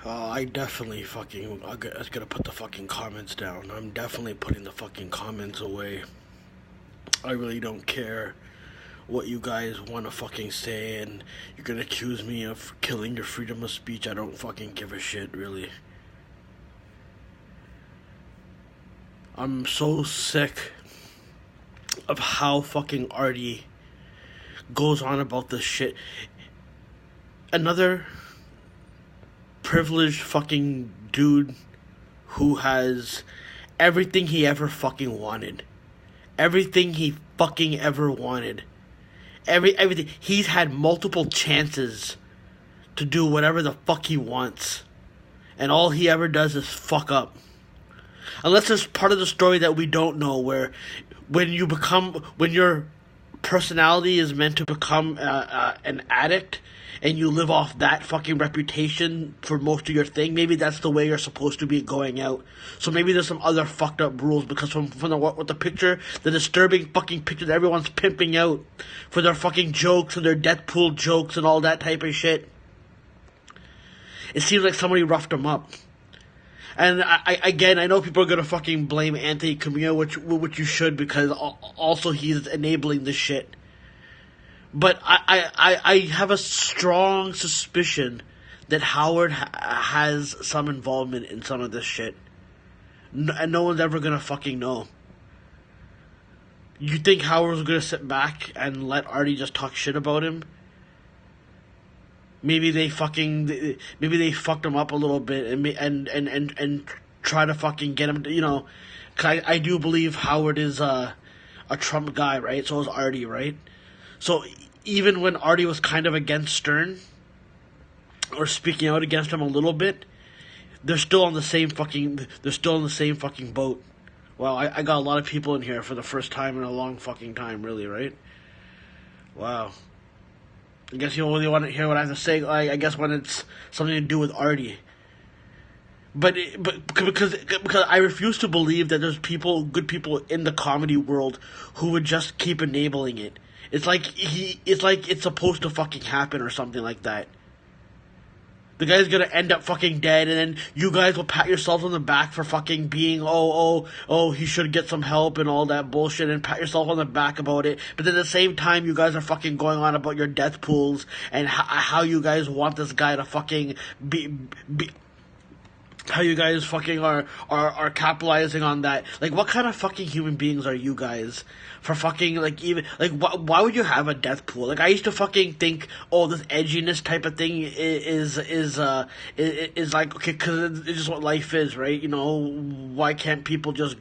I definitely fucking. I was gonna put the fucking comments down. I'm definitely putting the fucking comments away. I really don't care what you guys want to fucking say, and you're gonna accuse me of killing your freedom of speech. I don't fucking give a shit, really. I'm so sick of how fucking Artie goes on about this shit. Another privileged fucking dude who has everything he ever fucking wanted. Everything he fucking ever wanted. Everything. He's had multiple chances to do whatever the fuck he wants. And all he ever does is fuck up. Unless there's part of the story that we don't know, where when your personality is meant to become an addict, and you live off that fucking reputation for most of your thing, maybe that's the way you're supposed to be going out. So maybe there's some other fucked up rules, because from the picture, the disturbing fucking picture that everyone's pimping out for their fucking jokes and their death pool jokes and all that type of shit, it seems like somebody roughed him up. And I know people are gonna fucking blame Anthony Camillo, which you should, because also he's enabling this shit. But I have a strong suspicion that Howard has some involvement in some of this shit. And no one's ever gonna fucking know. You think Howard was gonna sit back and let Artie just talk shit about him? Maybe they fucked him up a little bit and try to fucking get him to, 'cause I do believe Howard is a Trump guy, right? So is Artie, right? So even when Artie was kind of against Stern, or speaking out against him a little bit, they're still in the same fucking boat. Well, I got a lot of people in here for the first time in a long fucking time, really, right? Wow. I guess you only want to hear what I have to say, I guess, when it's something to do with Artie. But because I refuse to believe that there's good people in the comedy world who would just keep enabling it. It's like it's supposed to fucking happen or something like that. The guy's gonna end up fucking dead, and then you guys will pat yourselves on the back for fucking being, he should get some help and all that bullshit, and pat yourself on the back about it. But then at the same time, you guys are fucking going on about your death pools and how you guys want this guy to fucking be how you guys fucking are capitalizing on that. Like, what kind of fucking human beings are you guys for fucking, why would you have a death pool? Like, I used to fucking think, this edginess type of thing is like, okay, cause it's just what life is, right? Why can't people just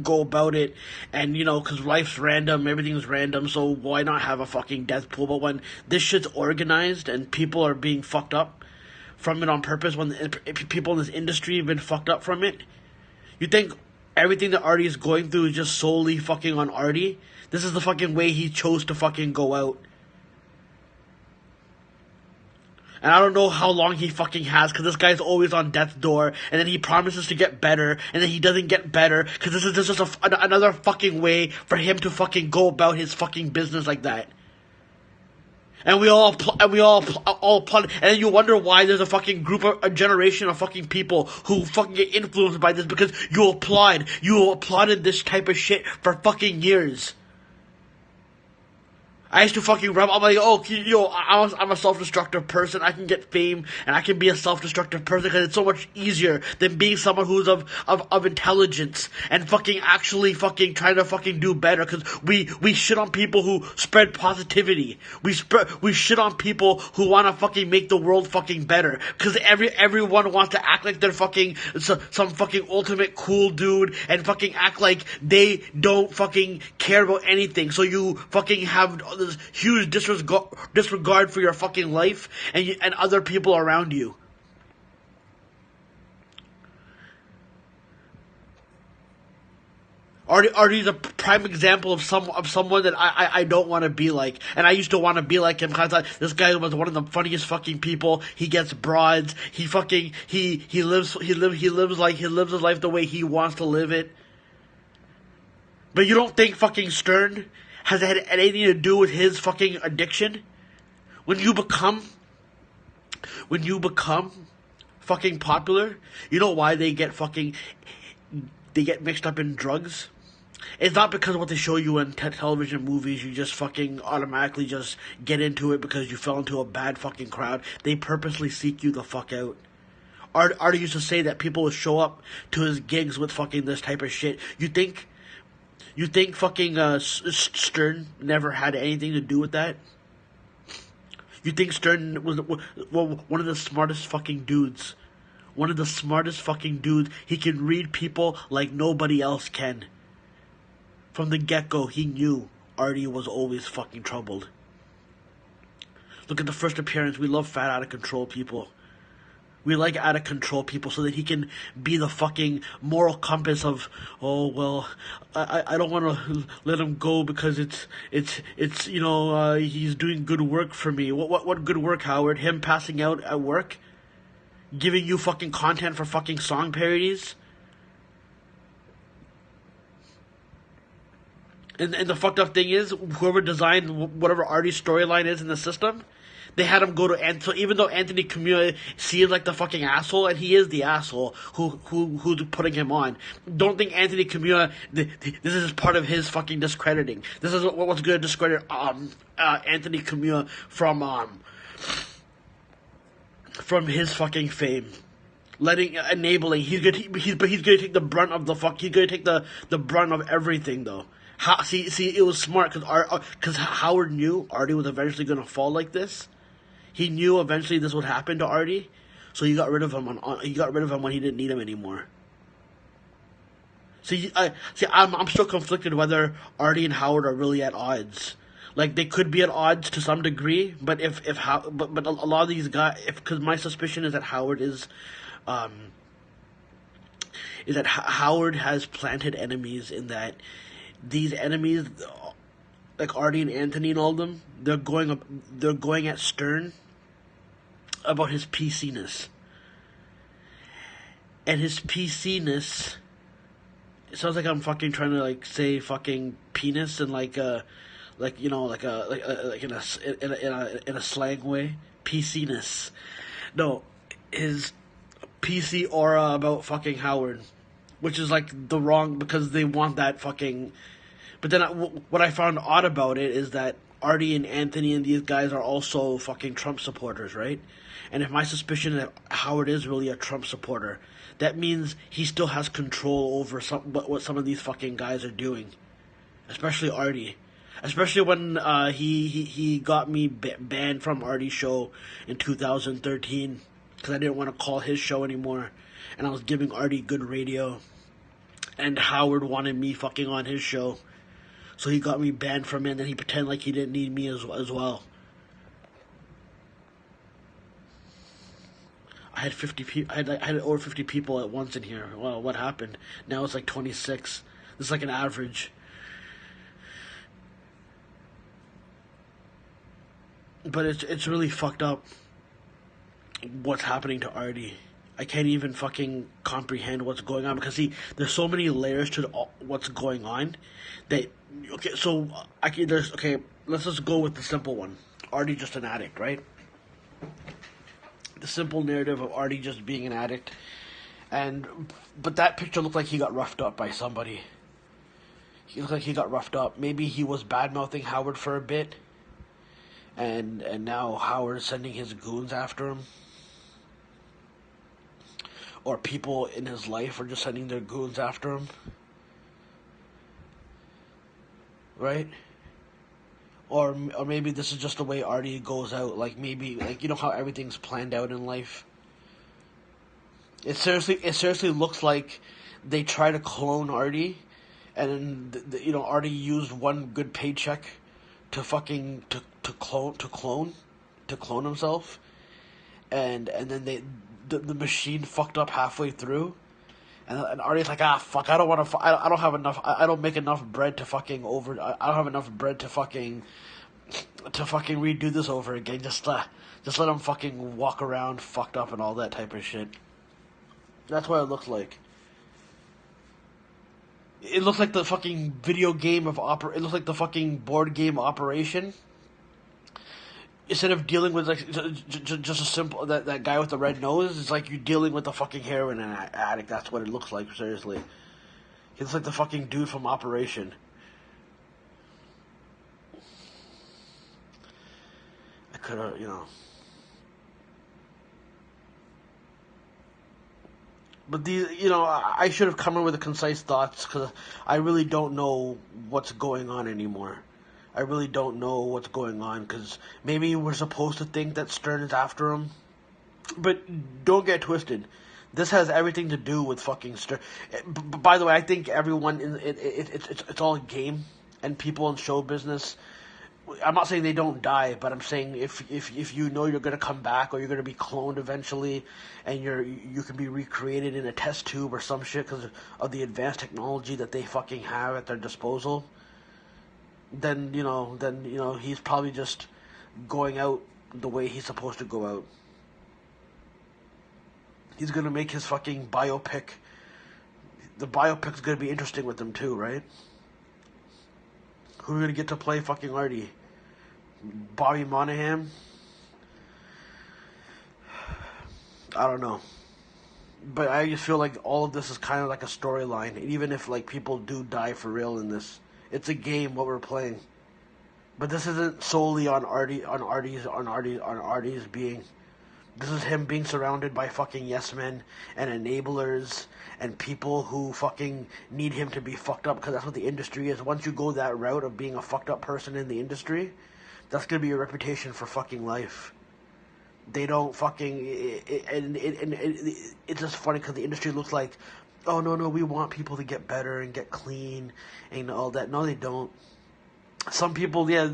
go about it? And, cause life's random, everything's random, so why not have a fucking death pool? But when this shit's organized and people are being fucked up from it on purpose, when people in this industry have been fucked up from it, you think everything that Artie is going through is just solely fucking on Artie? This is the fucking way he chose to fucking go out. And I don't know how long he fucking has, because this guy's always on death's door, and then he promises to get better, and then he doesn't get better, because this is just another fucking way for him to fucking go about his fucking business like that. And we all applaud, and then you wonder why there's a generation of fucking people who fucking get influenced by this, because you applauded this type of shit for fucking years. I used to fucking I'm like, I'm a self-destructive person. I can get fame, and I can be a self-destructive person because it's so much easier than being someone who's of intelligence and fucking actually fucking trying to fucking do better. Because we shit on people who spread positivity. We shit on people who want to fucking make the world fucking better. Because everyone wants to act like they're fucking some fucking ultimate cool dude and fucking act like they don't fucking care about anything. So you fucking have this huge disregard for your fucking life and other people around you. Artie's a prime example of someone that I don't want to be like, and I used to want to be like him because I thought this guy was one of the funniest fucking people. He gets broads. He lives his life the way he wants to live it. But you don't think fucking Stern has had anything to do with his fucking addiction? When you become fucking popular, you know why they get mixed up in drugs? It's not because of what they show you in television movies. You just fucking automatically just get into it because you fell into a bad fucking crowd. They purposely seek you the fuck out. Artie used to say that people would show up to his gigs with fucking this type of shit. You think fucking Stern never had anything to do with that? You think Stern was one of the smartest fucking dudes? One of the smartest fucking dudes. He can read people like nobody else can. From the get-go, he knew Artie was always fucking troubled. Look at the first appearance. We love fat, out-of-control people. We like out-of-control people so that he can be the fucking moral compass of, oh, well, I don't want to let him go because it's you know, he's doing good work for me. What good work, Howard? Him passing out at work? Giving you fucking content for fucking song parodies? And the fucked up thing is, whoever designed whatever Artie's storyline is in the system, they had him go to so even though Anthony Cumia seems like the fucking asshole, and he is the asshole who's putting him on, don't think Anthony Cumia, this is part of his fucking discrediting. This is what's going to discredit Anthony Cumia from his fucking fame. Enabling, he's gonna take the brunt of the brunt of everything though. See, it was smart because Howard knew Artie was eventually going to fall like this. He knew eventually this would happen to Artie, so he got rid of him. He got rid of him when he didn't need him anymore. I'm still conflicted whether Artie and Howard are really at odds. Like, they could be at odds to some degree, but but a lot of these guys, because my suspicion is that Howard Howard has planted enemies in that. These enemies, like Artie and Anthony and all of them, they're going at Stern about his PC-ness. And his PC-ness, it sounds like I'm fucking trying to like say fucking penis and like in a slang way. PC-ness. No, his PC aura about fucking Howard. Which is like the wrong, because they want that fucking. But then what I found odd about it is that Artie and Anthony and these guys are also fucking Trump supporters, right? And if my suspicion that Howard is really a Trump supporter, that means he still has control over what some of these fucking guys are doing. Especially Artie. Especially when he got me banned from Artie's show in 2013 because I didn't want to call his show anymore. And I was giving Artie good radio. And Howard wanted me fucking on his show. So he got me banned from it, and then he pretended like he didn't need me as well. I had 50 people. I had over 50 people at once in here. Well, what happened? Now it's like 26. This is like an average. But it's really fucked up what's happening to Artie. I can't even fucking comprehend what's going on because there's so many layers to what's going on that let's just go with the simple one. Artie just an addict, right? The simple narrative of Artie just being an addict, but that picture looked like he got roughed up by somebody. He looked like he got roughed up. Maybe he was bad mouthing Howard for a bit, and now Howard's sending his goons after him. Or people in his life are just sending their goons after him. Right? Or maybe this is just the way Artie goes out. Like, maybe, like, you know how everything's planned out in life? It seriously looks like they try to clone Artie. And, Artie used one good paycheck to fucking, to clone himself. And then the machine fucked up halfway through, and Artie's like, fuck, I don't want to, I don't have enough, I don't make enough bread to fucking I don't have enough bread to fucking redo this over again. Just let him fucking walk around fucked up and all that type of shit. That's what it looks like. It looks like the fucking video game it looks like the fucking board game Operation. instead of dealing with like just a simple that guy with the red nose, it's like you're dealing with a fucking heroin addict. That's what it looks like. Seriously, it's like the fucking dude from Operation. I could have, But these, I should have come in with the concise thoughts because I really don't know what's going on anymore. I really don't know what's going on because maybe we're supposed to think that Stern is after him, but don't get twisted. This has everything to do with fucking Stern. By the way, I think everyone it's all a game, and people in show business. I'm not saying they don't die, but I'm saying if you know you're gonna come back or you're gonna be cloned eventually, and you can be recreated in a test tube or some shit because of the advanced technology that they fucking have at their disposal, then he's probably just going out the way he's supposed to go out. He's gonna make his fucking biopic. The biopic's gonna be interesting with him too, right? Who are we gonna get to play fucking Artie? Bobby Monahan? I don't know. But I just feel like all of this is kind of like a storyline. And even if like people do die for real in this, it's a game what we're playing. But this isn't solely on Artie's being. This is him being surrounded by fucking yes men and enablers and people who fucking need him to be fucked up because that's what the industry is. Once you go that route of being a fucked up person in the industry, that's gonna be your reputation for fucking life. They don't fucking it's just funny because the industry looks like, oh no, we want people to get better and get clean and all that. No, they don't. Some people, yeah,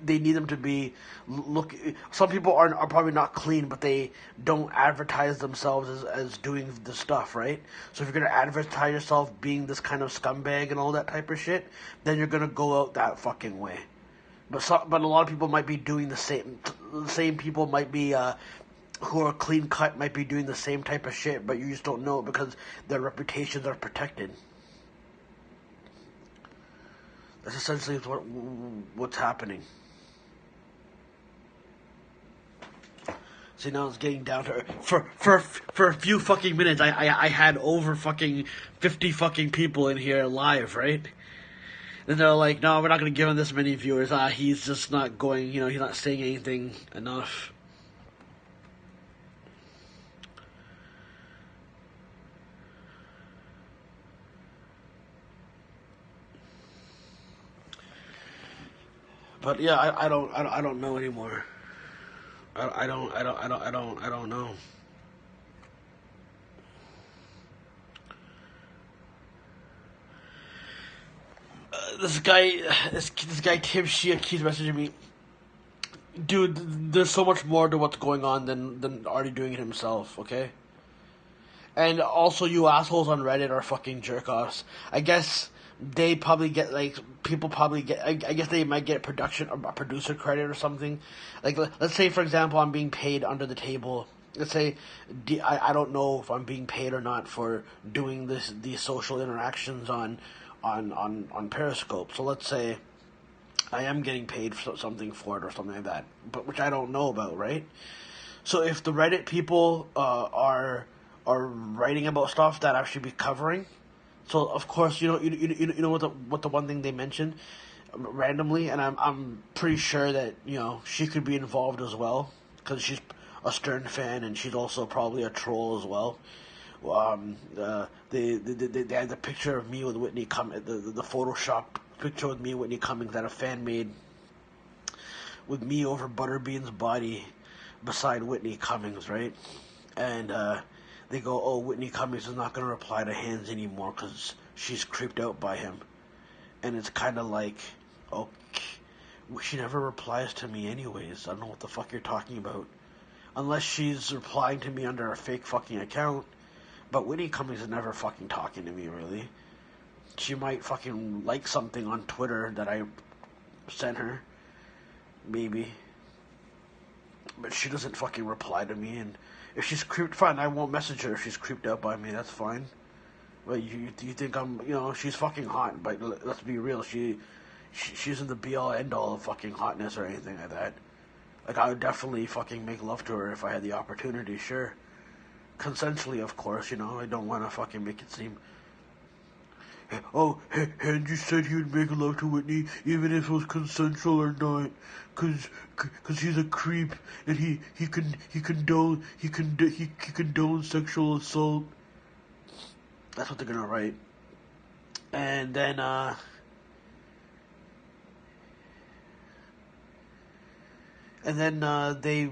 they need them to be look. Some people are probably not clean, but they don't advertise themselves as doing the stuff, right? So if you're gonna advertise yourself being this kind of scumbag and all that type of shit, then you're gonna go out that fucking way. But a lot of people might be doing the same. The same people might be who are clean cut might be doing the same type of shit, but you just don't know it because their reputations are protected. That's essentially what's happening. See, now it's getting down to for a few fucking minutes. I had over fucking 50 fucking people in here live, right? And they're like, no, we're not gonna give him this many viewers. He's just not going. He's not saying anything enough. But yeah, I don't know anymore. I don't know. This guy Tim Shia keeps messaging me. Dude, there's so much more to what's going on than Artie doing it himself. Okay. And also, you assholes on Reddit are fucking jerk-offs. I guess they probably get, like, people probably get, I guess they might get production or producer credit or something. Like, let's say, for example, I'm being paid under the table. Let's say, I don't know if I'm being paid or not for doing these social interactions on Periscope. So let's say I am getting paid for something for it or something like that, but which I don't know about, right? So if the Reddit people are writing about stuff that I should be covering, so of course you know what the one thing they mentioned randomly, and I'm pretty sure that she could be involved as well because she's a Stern fan and she's also probably a troll as well. They had the picture of me with Whitney Cummings, the Photoshop picture with me and Whitney Cummings that a fan made with me over Butterbean's body beside Whitney Cummings, right? And they go, oh, Whitney Cummings is not going to reply to Hanzi anymore because she's creeped out by him. And it's kind of like, okay, she never replies to me anyways. I don't know what the fuck you're talking about. Unless she's replying to me under a fake fucking account. But Whitney Cummings is never fucking talking to me, really. She might fucking like something on Twitter that I sent her. Maybe. But she doesn't fucking reply to me, and if she's creeped, fine, I won't message her if she's creeped out by me, that's fine. But you think I'm, she's fucking hot, but let's be real, she isn't the be-all, end-all of fucking hotness or anything like that. Like, I would definitely fucking make love to her if I had the opportunity, sure. Consensually, of course, you know. I don't want to fucking make it seem... Oh, Hanzi said he would make love to Whitney even if it was consensual or not, cause he's a creep and he condones sexual assault. That's what they're gonna write. And then they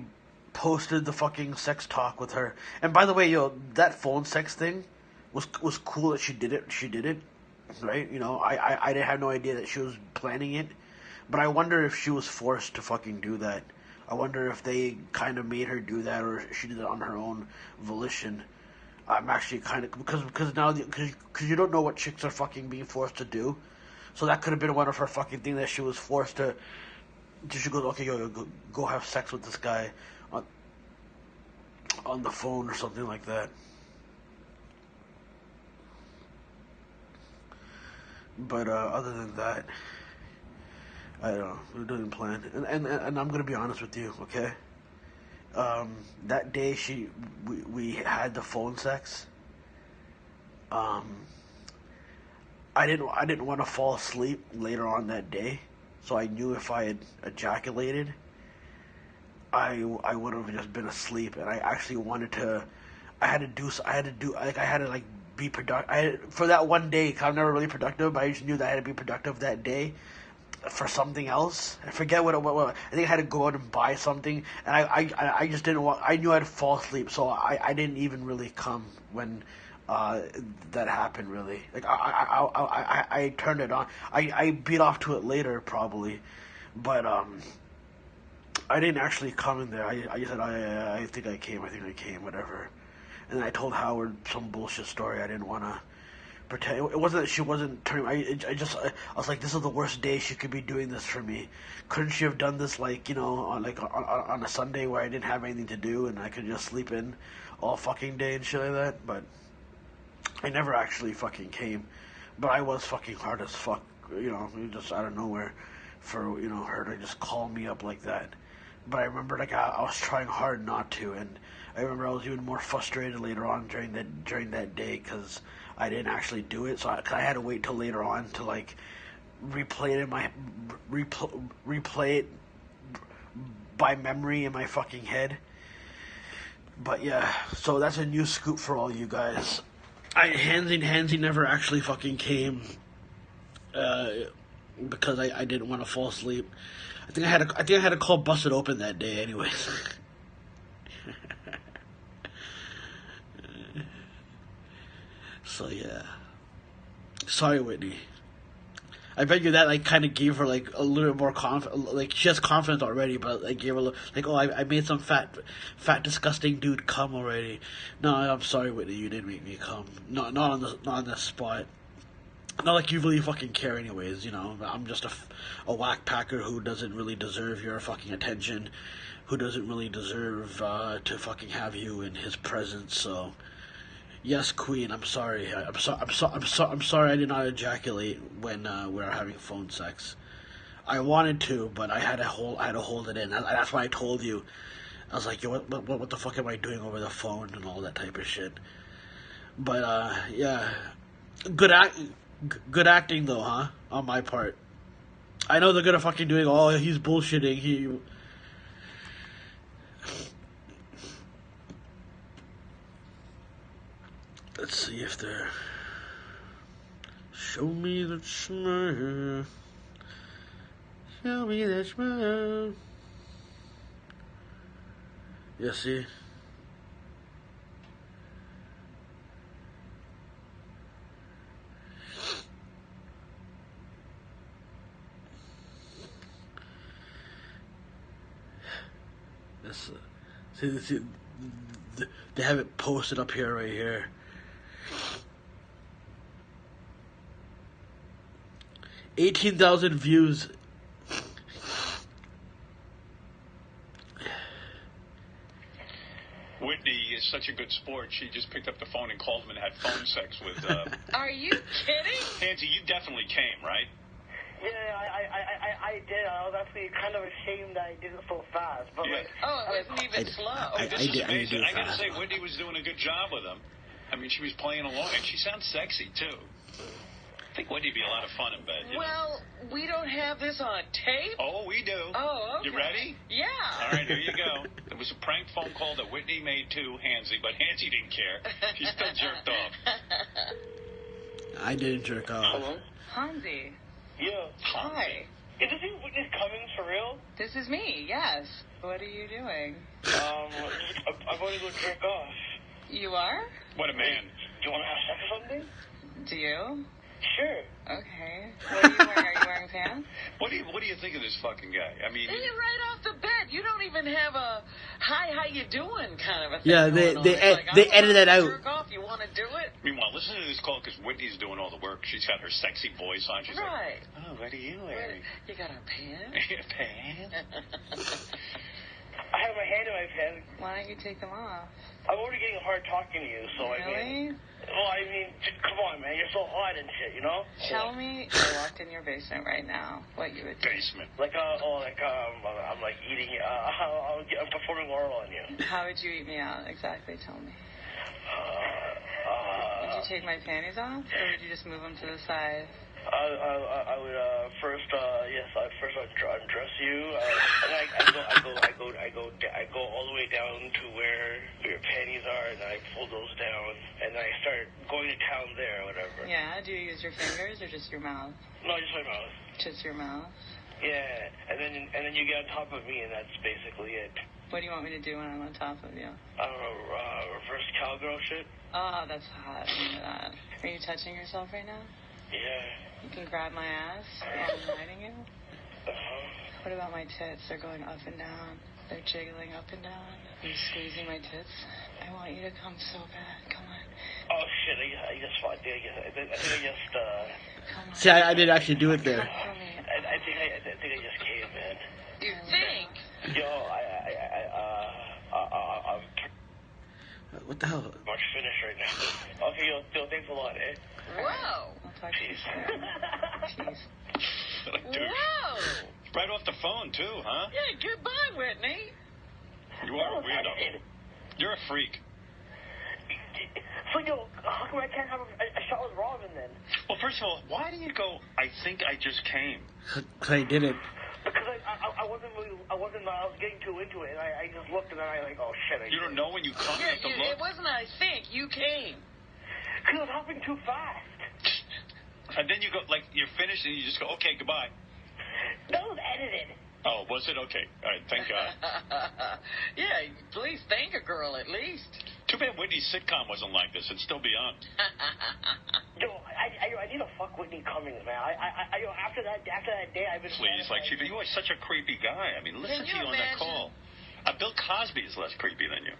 posted the fucking sex talk with her. And by the way, yo, that phone sex thing was cool that she did it. She did it, right? You know, I didn't have no idea that she was planning it, but I wonder if she was forced to fucking do that. I wonder if they kind of made her do that, or she did it on her own volition. I'm actually kind of because now because you don't know what chicks are fucking being forced to do, so that could have been one of her fucking thing that she was forced to. She goes, okay, go have sex with this guy on the phone or something like that. But other than that, I don't know. We didn't plan. And I'm gonna be honest with you, okay? That day we had the phone sex. I didn't want to fall asleep later on that day, so I knew if I had ejaculated, I would have just been asleep, and I actually wanted to. I had to like be productive. For that one day, 'cause I'm never really productive, but I just knew that I had to be productive that day for something else. I forget what I think I had to go out and buy something, and I just didn't want. I knew I'd fall asleep, so I didn't even really come when that happened. Really, like I turned it on. I beat off to it later probably, but I didn't actually come in there. I said I think I came, whatever. And then I told Howard some bullshit story. I didn't want to pretend. It wasn't that she wasn't turning. I was like, this is the worst day she could be doing this for me. Couldn't she have done this like, you know, on a Sunday where I didn't have anything to do and I could just sleep in all fucking day and shit like that? But I never actually fucking came. But I was fucking hard as fuck, you know, just out of nowhere for, you know, her to just call me up like that. But I remember, like, I was trying hard not to, and I remember I was even more frustrated later on during that day because I didn't actually do it. So I had to wait till later on to like replay it by memory in my fucking head. But yeah, so that's a new scoop for all you guys. Hanzi never actually fucking came because I didn't want to fall asleep. I think I had to call Busted Open that day, anyways. So yeah, sorry, Whitney. I bet you that like kind of gave her like a little bit more confidence. Like she has confidence already, but like gave her like, oh, I made some fat disgusting dude come already. No, I'm sorry, Whitney. You didn't make me come. Not on the spot. Not like you really fucking care, anyways. You know, I'm just a whack packer who doesn't really deserve your fucking attention, who doesn't really deserve to fucking have you in his presence. So. Yes, Queen. I'm sorry. I'm sorry. I did not ejaculate when we were having phone sex. I wanted to, but I had to hold it in. That's why I told you. I was like, yo, what the fuck am I doing over the phone and all that type of shit. But yeah, good acting though, huh? On my part. I know they're gonna fucking doing. Oh, he's bullshitting. Let's see if they're... Show me that smile. Show me that smile. Yeah, see? See, they have it posted up here, right here. 18,000 views. Whitney is such a good sport. She just picked up the phone and called him and had phone sex with. Are you kidding? Hanzi, you definitely came, right? Yeah, I did. I was actually kind of ashamed that I did it so fast. But Yeah. like, it wasn't even slow. This is amazing. I gotta say, Whitney was doing a good job with him. I mean, she was playing along, and she sounds sexy, too. I think Whitney'd be a lot of fun in bed. Well, we don't have this on tape. Oh, we do. Oh, okay. You ready? Yeah. All right, here you go. It was a prank phone call that Whitney made to Hanzi, but Hanzi didn't care. She still jerked off. I didn't jerk off. hello? Hanzi. Yeah. Hi. Is this you, Whitney Cummings, for real? This is me, yes. What are you doing? I'm going to go jerk off. You are? What a man. Do you want to have sex or something? Do you? Sure. Okay. What are you wearing? Are you wearing pants? What do you think of this fucking guy? I mean, Right off the bat, you don't even have a hi, how you doing kind of a thing. Yeah, going on. they It's edited that out. Jerk off. You want to do it? meanwhile, listen to this call because Whitney's doing all the work. She's got her sexy voice on. She's Right. like, oh, what are you wearing? You got a pants? Pants? I have my hand in my pen. Why don't you take them off? I'm already getting hard talking to you, so I mean... Really? Well, I mean, come on, man. You're so hot and shit, you know? Tell me, if I walked in your basement right now, what you would do. Basement. I'm like eating, I'm performing oral on you. How would you eat me out? Exactly, tell me. Would you take my panties off, or would you just move them to the side? I would first undress you, and I go all the way down to where your panties are, and I pull those down, and I start going to town there, or whatever. Yeah, do you use your fingers or just your mouth? No, just my mouth. Just your mouth? Yeah, and then you get on top of me, and that's basically it. What do you want me to do when I'm on top of you? I don't know, reverse cowgirl shit. Oh, that's hot. I'm into that. Are you touching yourself right now? Yeah. You can grab my ass while I'm riding you? Uh-huh. What about my tits? They're going up and down. They're jiggling up and down. Are you squeezing my tits? I want you to come so bad. Come on. Oh shit! I just fought. I think I just. Come on. See, I did actually do it there. Come here. I think I just came, man. You think? Yo, I'm What the hell? much finished right now. Okay, yo, thanks a lot, eh? Whoa. I'll talk to you soon. Peace. Dude, Whoa. right off the phone, too, huh? Yeah, goodbye, Whitney. You are a weirdo. You're a freak. So, yo, how come I can't have a shot with Robin then? Well, first of all, why do you go, I think I just came? Cause I did it. Because I was getting too into it, and I just looked, and then I like, oh shit. You don't know when you come, you have to It look. wasn't I think. You came. Because I was hopping too fast. And then you go, like, you're finished, and you just go, okay, goodbye. That was edited. Oh, was it? Okay. All right, thank God. Yeah, please thank a girl at least. Too bad Whitney's sitcom wasn't like this. It'd still be on. Yo, I need to fuck Whitney Cummings, man. Yo, after that day, I've been... Please, like, you are such a creepy guy. I mean, listen to you on that call. Bill Cosby is less creepy than you.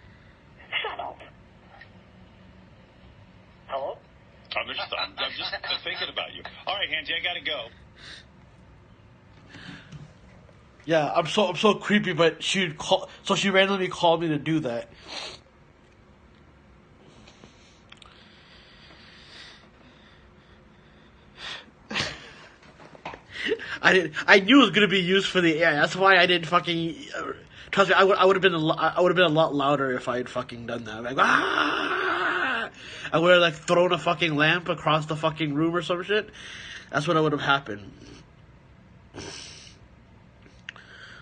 Shut up. Hello? I'm just thinking about you. All right, Hanzi, I gotta go. Yeah, I'm so creepy, but she'd call. So she randomly called me to do that. I knew it was gonna be used for the air. That's why I didn't fucking. Trust me, I would have been a lot louder if I had fucking done that. Like, ah! I would have like thrown a fucking lamp across the fucking room or some shit. That's what would have happened.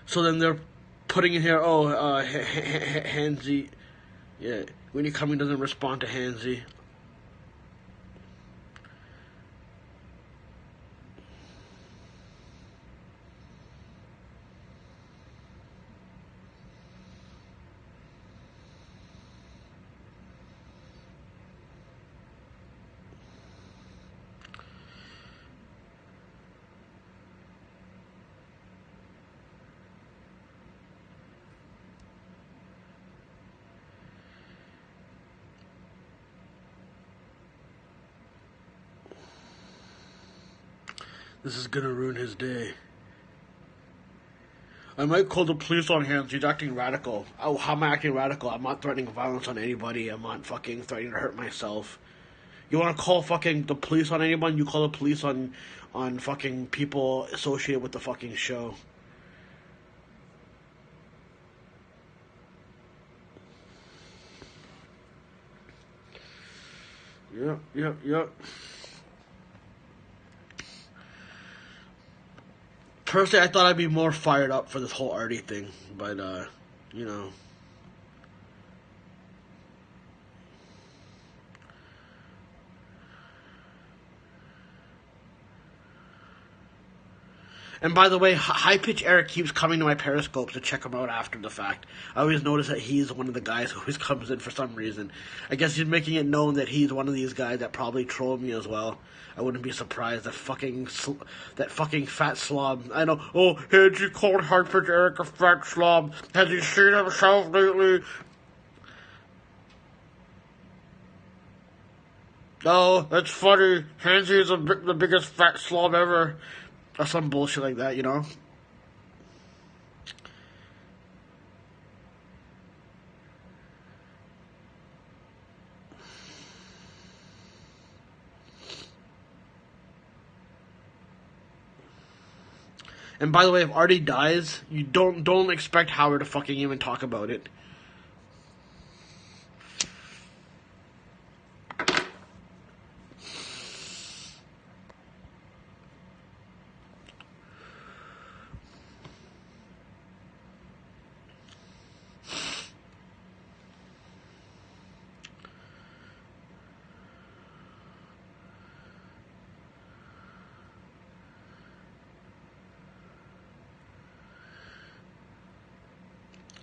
So then they're putting in here, Hanzi. Yeah, Whitney Cummings doesn't respond to Hanzi. This is gonna ruin his day. I might call the police on him. He's acting radical. Oh, how am I acting radical? I'm not threatening violence on anybody. I'm not fucking threatening to hurt myself. You want to call fucking the police on anyone? You call the police on fucking people associated with the fucking show. Yep. Personally, I thought I'd be more fired up for this whole Artie thing, but you know. And by the way, High Pitch Eric keeps coming to my Periscope to check him out after the fact. I always notice that he's one of the guys who always comes in for some reason. I guess he's making it known that he's one of these guys that probably troll me as well. I wouldn't be surprised that fucking fat slob. I know. Oh, had you called High Pitch Eric a fat slob? Has he seen himself lately? Oh, that's funny. Hanzi is the biggest fat slob ever. Or some bullshit like that, you know? And by the way, if Artie dies, you don't expect Howard to fucking even talk about it.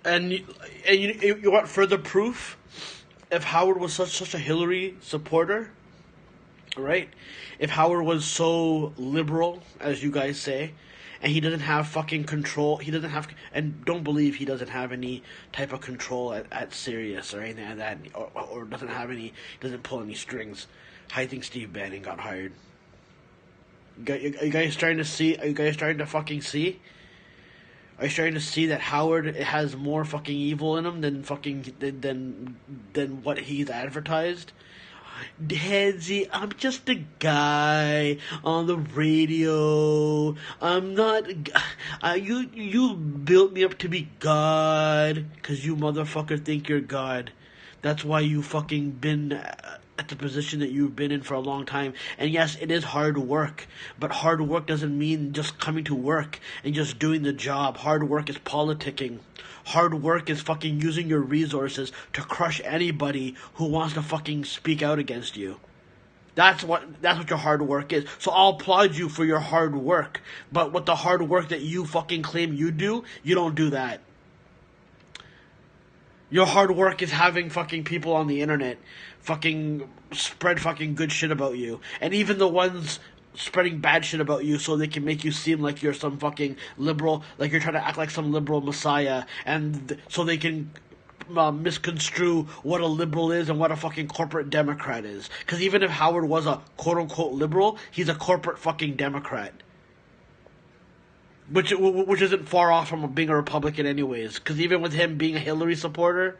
And you want further proof? If Howard was such a Hillary supporter, right? If Howard was so liberal, as you guys say, and he doesn't have fucking control, he doesn't have, and don't believe he doesn't have any type of control at Sirius or anything like that, or doesn't pull any strings. How do you think Steve Bannon got hired? Are you guys starting to see? Are you guys starting to fucking see? Are you starting to see that Howard has more fucking evil in him than what he's advertised? Hanzi, I'm just a guy on the radio. I'm not. You built me up to be God, 'cause you motherfucker think you're God. That's why you fucking been at the position that you've been in for a long time. And yes, it is hard work, but hard work doesn't mean just coming to work and just doing the job. Hard work is politicking. Hard work is fucking using your resources to crush anybody who wants to fucking speak out against you. That's what your hard work is. So I'll applaud you for your hard work. But with the hard work that you fucking claim you do, you don't do that. Your hard work is having fucking people on the internet fucking spread fucking good shit about you. And even the ones spreading bad shit about you so they can make you seem like you're some fucking liberal, like you're trying to act like some liberal messiah, and so they can misconstrue what a liberal is and what a fucking corporate Democrat is. Because even if Howard was a quote-unquote liberal, he's a corporate fucking Democrat. Which isn't far off from being a Republican anyways. Because even with him being a Hillary supporter...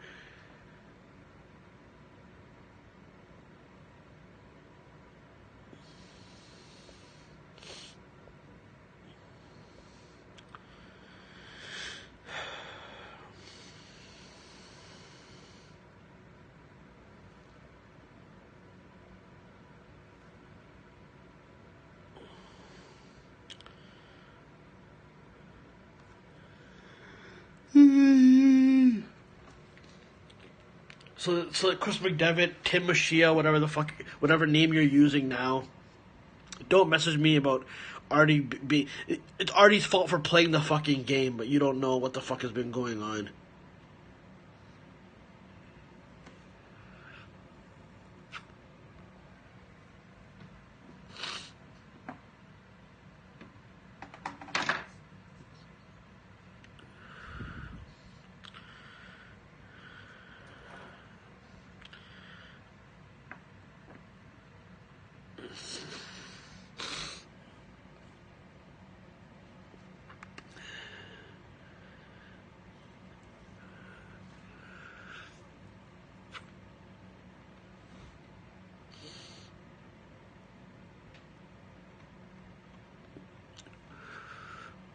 So Chris McDevitt, Tim Mashia, whatever name you're using now, don't message me about Artie it's Artie's fault for playing the fucking game, but you don't know what the fuck has been going on.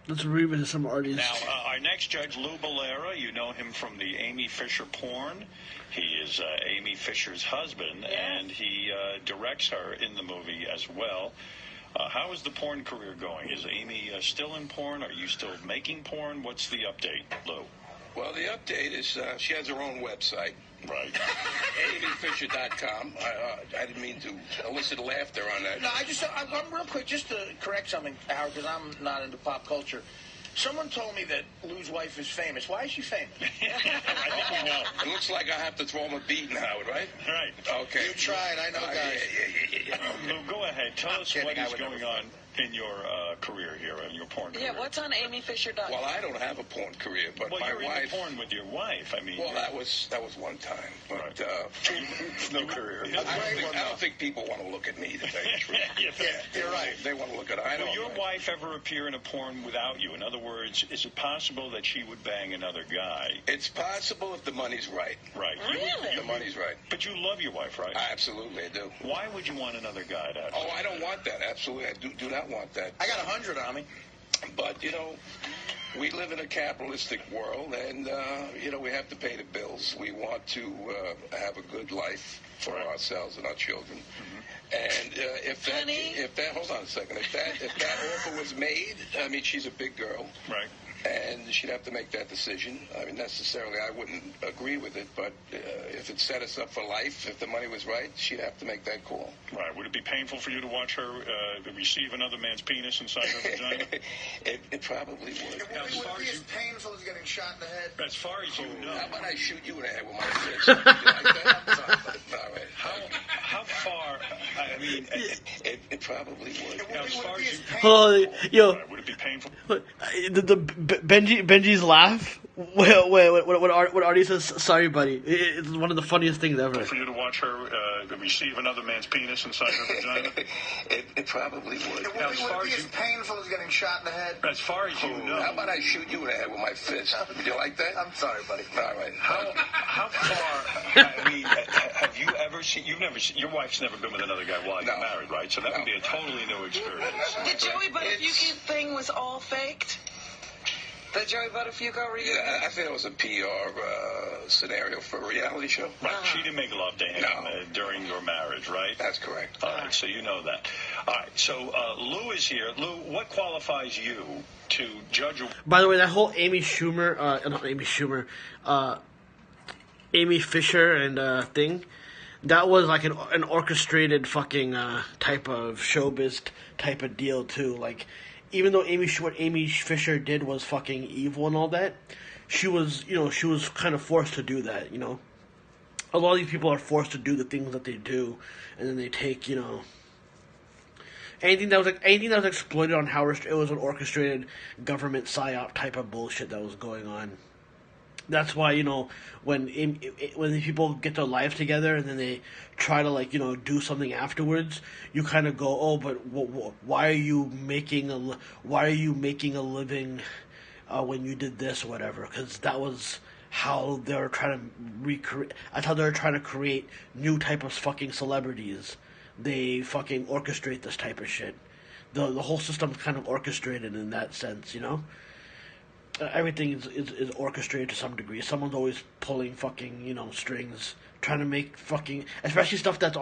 Let's revisit some artists. Now, our next judge, Lou Bellera, you know him from the Amy Fisher porn. He is Amy Fisher's husband, and he directs her in the movie as well. How is the porn career going? Is Amy still in porn? Are you still making porn? What's the update, Lou? Well, the update is she has her own website. Right. AmyFisher.com. I didn't mean to elicit laughter on that. No, I'm real quick, just to correct something, Howard, because I'm not into pop culture. Someone told me that Lou's wife is famous. Why is she famous? I think we know. It looks like I have to throw him a beating, Howard, right? Right. Okay. You tried, I know, guys. Yeah. Lou, go ahead. Tell us what is going on in your career here, in your porn career. Yeah, what's on AmyFisher.com? Well, I don't have a porn career, but Well, my you're wife... in porn with your wife. I mean... Well, that was one time, but Right. no career. I don't think people want to look at me, to tell you the truth. Yeah, You're right. They want to look at... I Will don't your know. wife ever appear in a porn without you? In other words, is it possible that she would bang another guy? It's possible if the money's right. Right. Really? The money's right. But you love your wife, right? Absolutely, I do. Why would you want another guy to have Oh, I don't want that. Absolutely, I do not want that. I got 100 on me. But, we live in a capitalistic world, and, we have to pay the bills. We want to have a good life for ourselves and our children. And if that, hold on a second, if that offer was made, I mean, she's a big girl. Right. And she'd have to make that decision. I mean, necessarily, I wouldn't agree with it, but if it set us up for life, if the money was right, she'd have to make that call. Right. Would it be painful for you to watch her receive another man's penis inside her vagina? It probably would. It would be as painful as getting shot in the head. As far as you know. How about I shoot you in the head with my fist? You like that? All right. How far, I mean... It probably would. As far as you... Hold on, yo, Would it be painful? the Benji's laugh. Wait, what Artie says? Sorry, buddy. It's one of the funniest things ever. For you to watch her receive another man's penis inside her vagina? It probably would. It would be as painful as getting shot in the head. As far as you know. How about I shoot you in the head with my fist? Would you like that? I'm sorry, buddy. All right. How far, I mean, have you ever seen, your wife's never been with another guy while you're married, right? So that would be a totally new experience. The Joey Buttafuoco thing was all faked? The Joey Buttafuoco reunion? Yeah, I think it was a PR scenario for a reality show. Right, she didn't make love to him during your marriage, right? That's correct. All right, so you know that. All right, so Lou is here. Lou, what qualifies you to judge a... By the way, that whole Amy Fisher and thing, that was like an orchestrated fucking type of showbiz type of deal too. Like, even though what Amy Fisher did was fucking evil and all that, she was kind of forced to do that. A lot of these people are forced to do the things that they do, and then they take anything that was exploited on Howard. It was an orchestrated government psyop type of bullshit that was going on. That's why, when people get their lives together and then they try to, do something afterwards, you kind of go, oh, but why are you making a living when you did this or whatever? Because that was how they were trying to recreate. That's how they were trying to create new type of fucking celebrities. They fucking orchestrate this type of shit. The whole system's kind of orchestrated in that sense, everything is orchestrated to some degree. Someone's always pulling fucking, strings, trying to make fucking, especially stuff that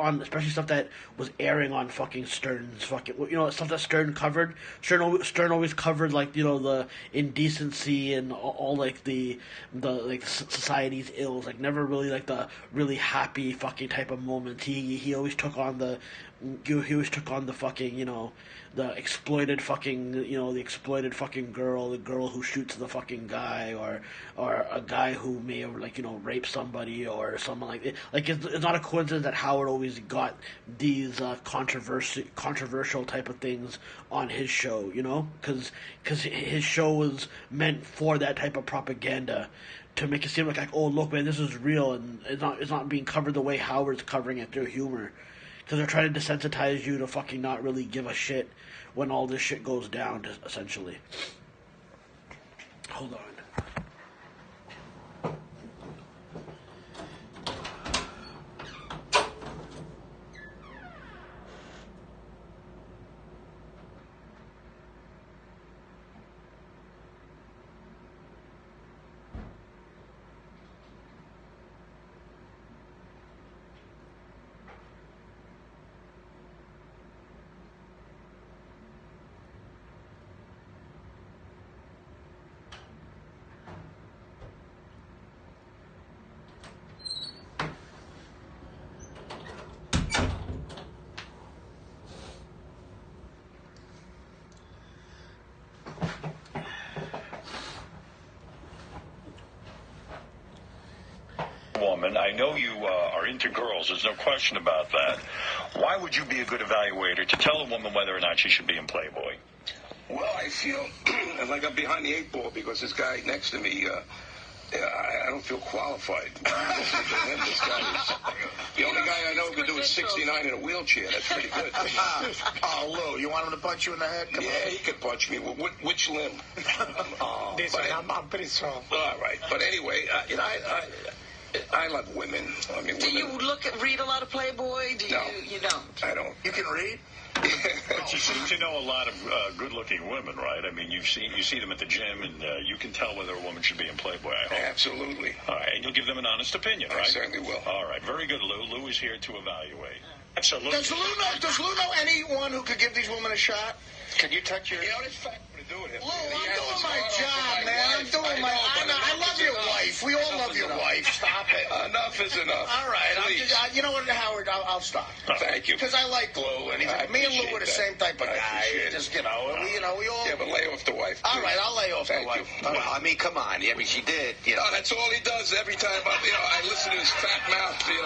was airing on fucking Stern's fucking, stuff that Stern covered. Stern always covered, the indecency and all the society's ills, never really, the really happy fucking type of moments. He always took on the fucking, the exploited fucking girl, the girl who shoots the fucking guy, or a guy who may have raped somebody or something like that. It's not a coincidence that Howard always got these controversial type of things on his show, because his show was meant for that type of propaganda, to make it seem like oh, look, man, this is real, and it's not being covered the way Howard's covering it through humor. Because they're trying to desensitize you to fucking not really give a shit when all this shit goes down, essentially. Hold on. woman. I know you are into girls. There's no question about that. Why would you be a good evaluator to tell a woman whether or not she should be in Playboy? Well, I feel like I'm behind the 8 ball because this guy next to me, I don't feel qualified. This guy is, the only guy I know who can do is 69 in a wheelchair. That's pretty good. Oh, Lou, you want him to punch you in the head? Come on. He could punch me. Which limb? This one, I'm pretty strong. All right. But anyway, I love women. I mean, Do you read a lot of Playboy? No. You don't? I don't. You can read? But you seem to know a lot of good-looking women, right? I mean, you see them at the gym, and you can tell whether a woman should be in Playboy, I hope. Absolutely. All right, and you'll give them an honest opinion, right? I certainly will. All right, very good, Lou. Lou is here to evaluate. Absolutely. Does Lou know anyone who could give these women a shot? Can you touch your... this fat to do it. Lou, I'm doing my job, man. I'm doing my... I love your wife. We all love your wife. Stop it. Enough is enough. All right. Please. You know what, Howard? I'll stop. Thank you. Because I like Lou, and me and Lou are the same type of guy. Just we all. Yeah, but lay off the wife. All right, I'll lay off the Thank wife. you. All right. Well, I mean, come on. I mean, she did. You know. No, that's all he does every time. I listen to his fat mouth. Mouth it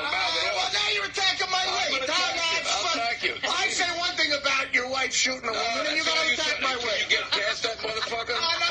Well, off. now you're attacking my weight. I'll attack you. I say one thing about your wife shooting a woman, and you're going to attack my weight. Can you get past that motherfucker? I'm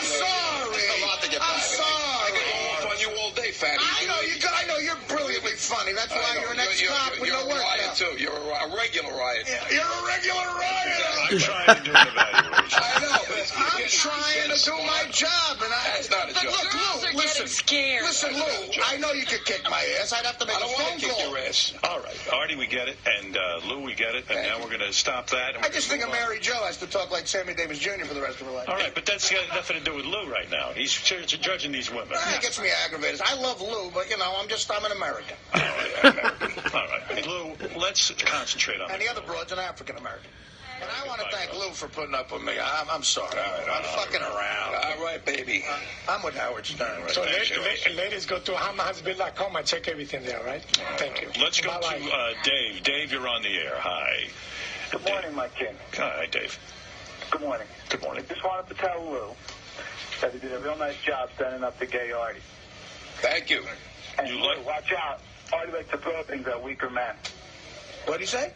sorry. I could go off on you all day, fatty. I know you're brilliantly funny. That's why you're an ex-cop with no You're work a riot, now. too. You're a regular riot. You're a regular riot. I'm trying to do an evaluation. I know. I'm trying to do my job, and That's not a job. Look, Lou, listen, scared. Listen, Lou, I know you could kick my ass. I'd have to make I don't a want phone to kick call. your ass. All right, Artie, we get it, and Lou, we get it, and now we're going to stop that. I just think a Mary Jo has to talk like Sammy Davis Jr. for the rest of her life. All right, but that's got nothing to do with Lou right now. He's judging these women. It gets me aggravated. I love Lou, but, I'm an American. All right. Hey, Lou, let's concentrate on And the other broad's an African American. And I want to thank Lou for putting up with me. I'm sorry. I'm fucking around. All right, baby. I'm with Howard Stern. So ladies, go to hamahasbill.com and check everything there, right? Thank you. Let's go Bye-bye. to Dave. Dave, you're on the air. Hi. Good morning, my king. Hi, Dave. Good morning. Good morning. I just wanted to tell Lou that he did a real nice job standing up to gay Artie. Thank you. And Lou, watch out. Artie likes to throw things at weaker men. What'd he say?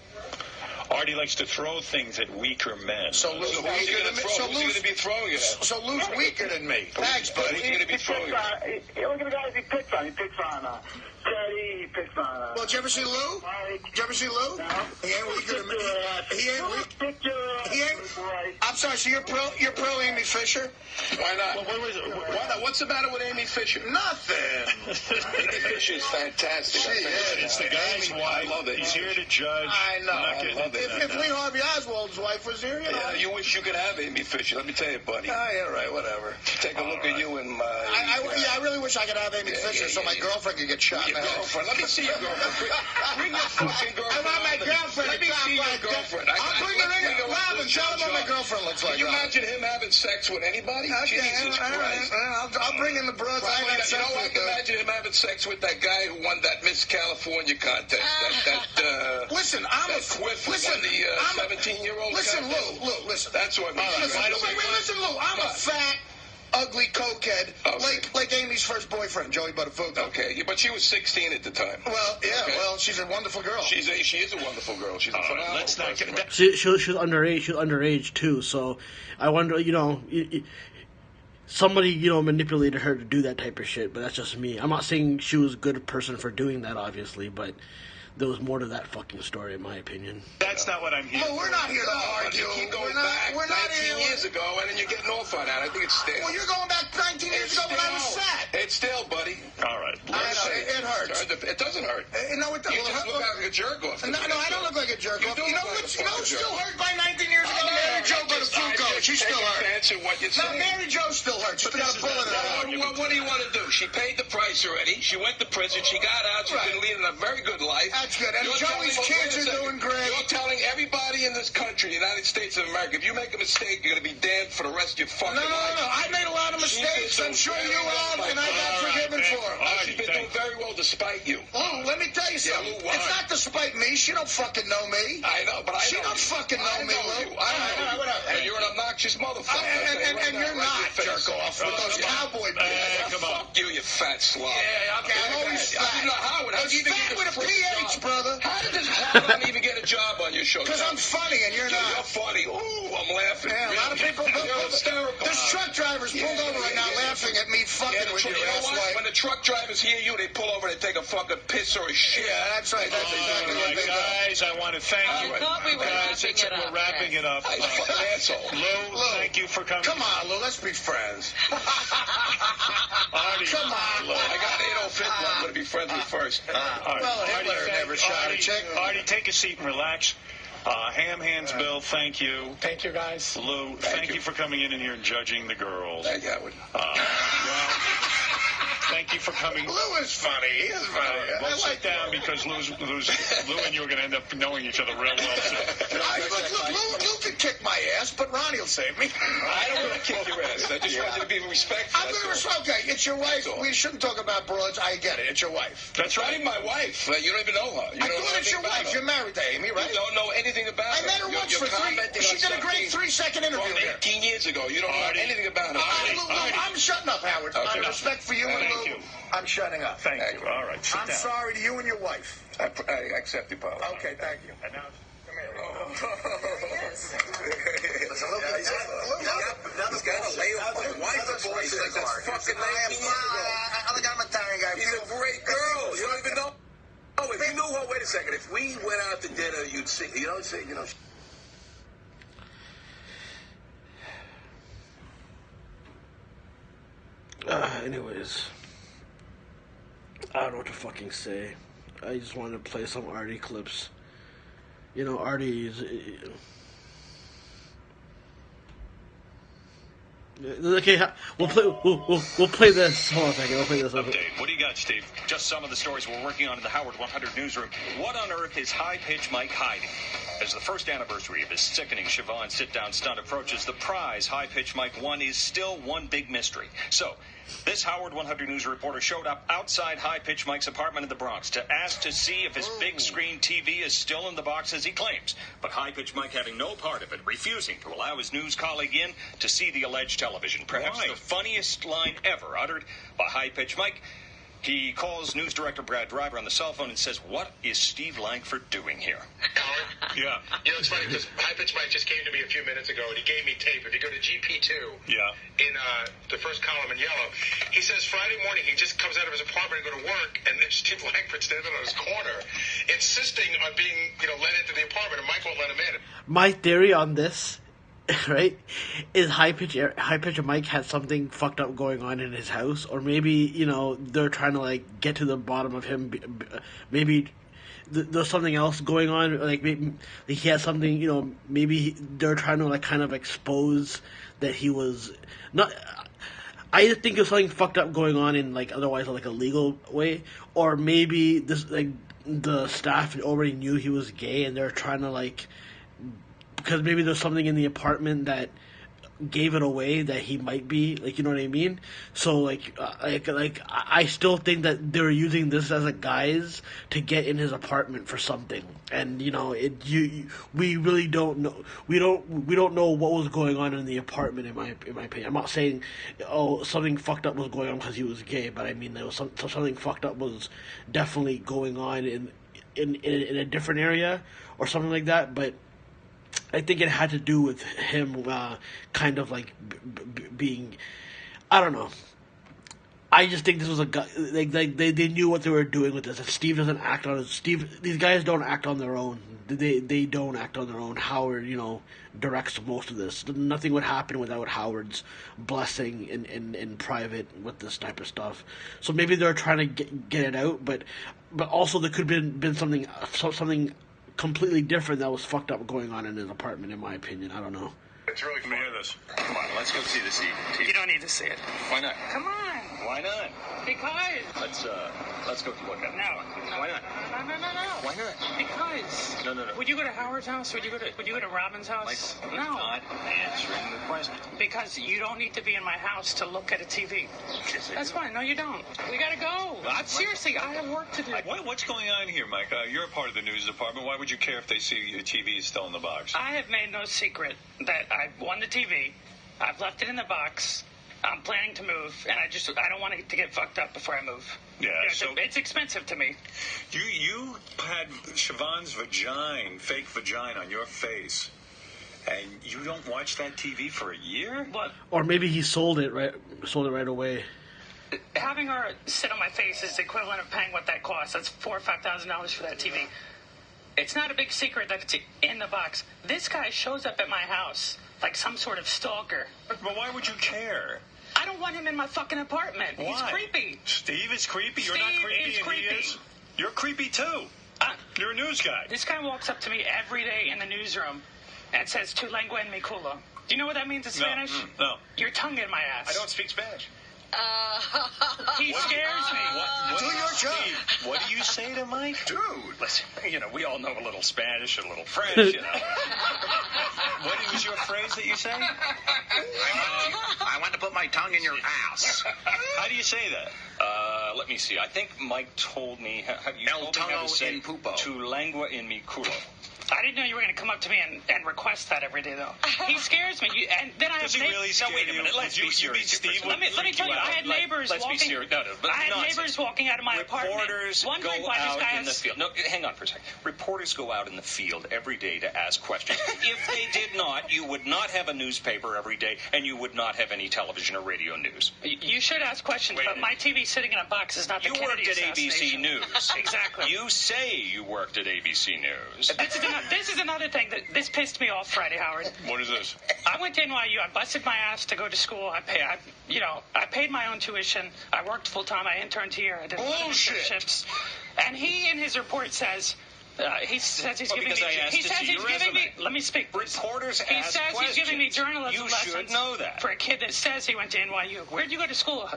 Artie likes to throw things at weaker men. So Lou's weaker than me. Who's going to be throwing it at? So Lou's weaker than me. Thanks, buddy. Who's going to be throwing it at? Look at the guys he picks on. He picks on Teddy. He picks on... Well, did you ever see Lou? Did you ever see Lou? No. He ain't weaker than me. He ain't weak. He ain't... Right. I'm sorry, so you're pro Amy Fisher? Why not? Why not? What's the matter with Amy Fisher? Nothing. Amy Fisher is fantastic. She is. It's the guy's wife. I love it. He's here to judge. I know. I love it. If Lee Harvey Oswald's wife was here, You wish you could have Amy Fisher. Let me tell you, buddy. Oh, yeah, right, whatever. Take a look at you and my... I really wish I could have Amy Fisher so my girlfriend could get shot in Your the head. girlfriend. Let me see your girlfriend. Bring your fucking girlfriend. I want my girlfriend. Let me see your girlfriend. I'll bring her in. Robin, tell him what my girlfriend looks like. Can you imagine him having sex with anybody? Okay, Jesus Christ. I'll bring in the broads I had sex I with. can imagine him having sex with that guy who won that Miss California contest. Listen, I'm a... Listen, the 17-year-old Listen, contest. Lou, listen. That's what I mean. Listen, Lou, I'm a fat, ugly cokehead, like Amy's first boyfriend, Joey Buttafuoco. Okay, but she was 16 at the time. Well, yeah, well, she's a wonderful girl. She is a wonderful girl. She's a phenomenal let's not person. get... She was underage. She was underage too. So I wonder, somebody manipulated her to do that type of shit. But that's just me. I'm not saying she was a good person for doing that, obviously, but there was more to that fucking story, in my opinion. That's not what I'm here Well, we're not here to But argue. you keep going We're back not 19 here. years ago, and then you're getting off on that. I think it's stale. Well, you're going back 19 years ago when I was fat. It's stale, buddy. All right. I know, it hurts. It doesn't hurt. No, it doesn't. You just look like a jerk off. No, I don't look like a jerk off. You You know look what's like a fucking still jerk. hurt by 19 years ago? Mary Jo Buttafuoco. She's still hurt. Answer what you're No, saying. Mary Jo still hurt. She's got a bullet in her heart. What do you want to do? She paid the price already. She went to prison. She got out. She's been leading a very good life. That's good. And Joey's kids are doing great. You're telling everybody in this country, the United States of America, if you make a mistake, you're going to be damned for the rest of your fucking life. No. I made a lot of mistakes. I'm sure you have, and I got forgiven for them. She's been doing very well despite you. Oh, let me tell you something. It's not despite me. She don't fucking know me. I know, but She don't fucking know me, Lou. I know you. And you're an obnoxious motherfucker. And you're not, jerk off, with those cowboy boots. Come on. Fuck you, you fat slob. Yeah, okay, I'm always fat. Howard, how do you even fat get with a PH, brother. How did this Howard even get a job on your show? Because I'm funny and you're not. You're funny. Ooh, I'm laughing. Yeah, a lot of people. You're hysterical. There's truck drivers pulled over right now laughing at me fucking with you. You know what? When the truck drivers hear you, they pull over and they take a fucking piss or a shit. Yeah, that's right. That's exactly what they do. Guys, I want to thank you. I thought we were We're wrapping it up. I'm a fucking asshole. Lou, thank you for coming. Come on, Lou, let's be friends. Artie, come on, Lou. I got Adolf Hitler. I'm going to be friends with first. Well, Hitler never shot a chick. Artie, take a seat and relax. Ham Hands Bill, thank you. Thank you, guys. Lou, thank you for coming in here and judging the girls. Thank you, Howard. Thank you for coming. Lou is funny. He is funny. Well, sit down because Lou and you are going to end up knowing each other real well soon. Lou can kick my ass, but Ronnie will save me. I don't want to kick your ass. I just want you to be respectful. I'm very respectful. Okay, it's your wife. We shouldn't talk about broads. I get it. It's your wife. That's right. Not even my wife. You don't even know her. I thought it's your wife. You're married to Amy, right? You don't know anything about her. I met her once for 3. She did a great 3-second interview here. 18 years ago. You don't know anything about her. I'm shutting up, Howard. Out of respect for you and Lou, I'm shutting up. Thank you. All right, sit I'm down. sorry to you and your wife. I accept the apology. Okay, thank you. And now, Come here. Listen, now this guy's lay off my wife and boy. He's like that's fucking 19 years ago. I'm Italian guy. She's a great girl. You don't even know. Oh, if you knew her, wait a second. If we went out to dinner, you'd see. You know. Anyways, I don't know what to fucking say. I just wanted to play some Artie clips. You know, Artie is... Okay, we'll play this. Hold on a second, we'll play this. Update. What do you got, Steve? Just some of the stories we're working on in the Howard 100 newsroom. What on earth is High Pitch Mike hiding? As the first anniversary of his sickening Siobhan sit-down stunt approaches, the prize High Pitch Mike won is still one big mystery. So, this Howard 100 News reporter showed up outside High Pitch Mike's apartment in the Bronx to ask to see if his big screen TV is still in the box as he claims. But High Pitch Mike having no part of it, refusing to allow his news colleague in to see the alleged television. Perhaps the funniest line ever uttered by High Pitch Mike. He calls news director Brad Driver on the cell phone and says, "What is Steve Langford doing here?" Howard? Yeah. You know, it's funny because High Pitch Mike just came to me a few minutes ago and he gave me tape. If you go to GP2 in the first column in yellow, he says Friday morning he just comes out of his apartment and go to work and there's Steve Langford standing on his corner insisting on being, let into the apartment and Mike won't let him in. My theory on this, right, is High Pitch Mike had something fucked up going on in his house, or maybe they're trying to get to the bottom of him. Maybe there's something else going on. Maybe he had something. Maybe they're trying to kind of expose that he was not. I think there's something fucked up going on in otherwise a legal way, or maybe this the staff already knew he was gay and they're trying to because maybe there's something in the apartment that gave it away that he might be, you know what I mean? So, I still think that they're using this as a guise to get in his apartment for something. And, we really don't know. We don't know what was going on in the apartment, in my opinion. I'm not saying, something fucked up was going on because he was gay, but I mean, there was something fucked up was definitely going on in a different area or something like that, but I think it had to do with him kind of being, I don't know. I just think this was a guy, they knew what they were doing with this. If Steve doesn't act on it, these guys don't act on their own. They don't act on their own. Howard, directs most of this. Nothing would happen without Howard's blessing in private with this type of stuff. So maybe they're trying to get it out, but also there could have been something completely different that was fucked up going on in his apartment, in my opinion. I don't know. It's really fun. Let me hear this. Come on, let's go see the TV. You don't need to see it. Why not? Come on. Why not? Because. Let's go look at it. No. Why not? No. Why not? Because. No. Would you go to Howard's house? Would you go to Robin's house? Mike, No. not answering the question. Because you don't need to be in my house to look at a TV. Yes, I That's do. fine. No, you don't. We gotta go. Seriously, I have work to do. What's going on here, Mike? You're a part of the news department. Why would you care if they see your TV is still in the box? I have made no secret that I won the TV. I've left it in the box. I'm planning to move, and I don't want it to get fucked up before I move. Yeah, so it's expensive to me. You had Siobhan's fake vagina on your face, and you don't watch that TV for a year? What? Or maybe he sold it right away. Having her sit on my face is the equivalent of paying what that costs. That's $4,000 or $5,000 for that TV. It's not a big secret that it's in the box. This guy shows up at my house like some sort of stalker. But why would you care? I don't want him in my fucking apartment. Why? He's creepy. Steve is creepy? You're not Steve creepy is and creepy. he is? You're creepy too. You're a news guy. This guy walks up to me every day in the newsroom and says, "Tu lengua en mi culo." Do you know what that means in Spanish? No. Your tongue in my ass. I don't speak Spanish. He scares me. Do your job. What do you say to Mike? Dude, listen, we all know a little Spanish, a little French, What was your phrase that you say? I want to put my tongue in your ass. How do you say that? Let me see. I think Mike told me. Have you El told me how tongo to say in pupo. Tu lengua in mi culo? I didn't know you were going to come up to me and request that every day, though. He scares me. And then I have Does he really scare No, wait a minute. Let's be serious. Let me tell you, I had neighbors Let's walking. be serious. No, but I had nonsense. neighbors walking out of my apartment. Reporters wondering go why this out guy in the has. field. No, hang on for a second. Reporters go out in the field every day to ask questions. If they did not, you would not have a newspaper every day, and you would not have any television or radio news. You should ask questions, but my TV sitting in a box is not the You Kennedy worked at ABC assassination. News. Exactly. You say you worked at ABC News. This is another thing that this pissed me off Friday, Howard. What is this? I went to NYU. I busted my ass to go to school. I paid my own tuition. I worked full time. I interned here. I did internships. And he, in his report, says. He says he's giving me. He says he's giving me. Let me speak. Reporters He ask says questions. he's giving me journalism You lessons. should know that. For a kid that says he went to NYU. Where'd you go to school?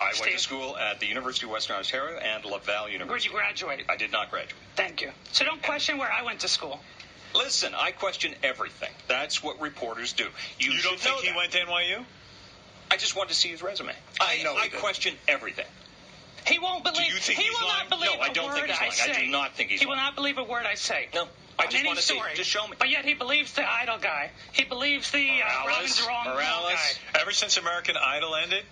I went to school at the University of Western Ontario and Laval University. Where'd you graduate? I did not graduate. Thank you. So don't question where I went to school. Listen, I question everything. That's what reporters do. You don't think he went to NYU? I just want to see his resume. I question everything. He won't believe. Do you think he he's will lying? not believe No, I don't a think word he's I lying. say. I do not think he's He will lying. not believe a word I say. No, I on just any want to see. story. Just show me. But yet he believes the Idol guy. He believes the Robin's wrong Morales. guy. Ever since American Idol ended,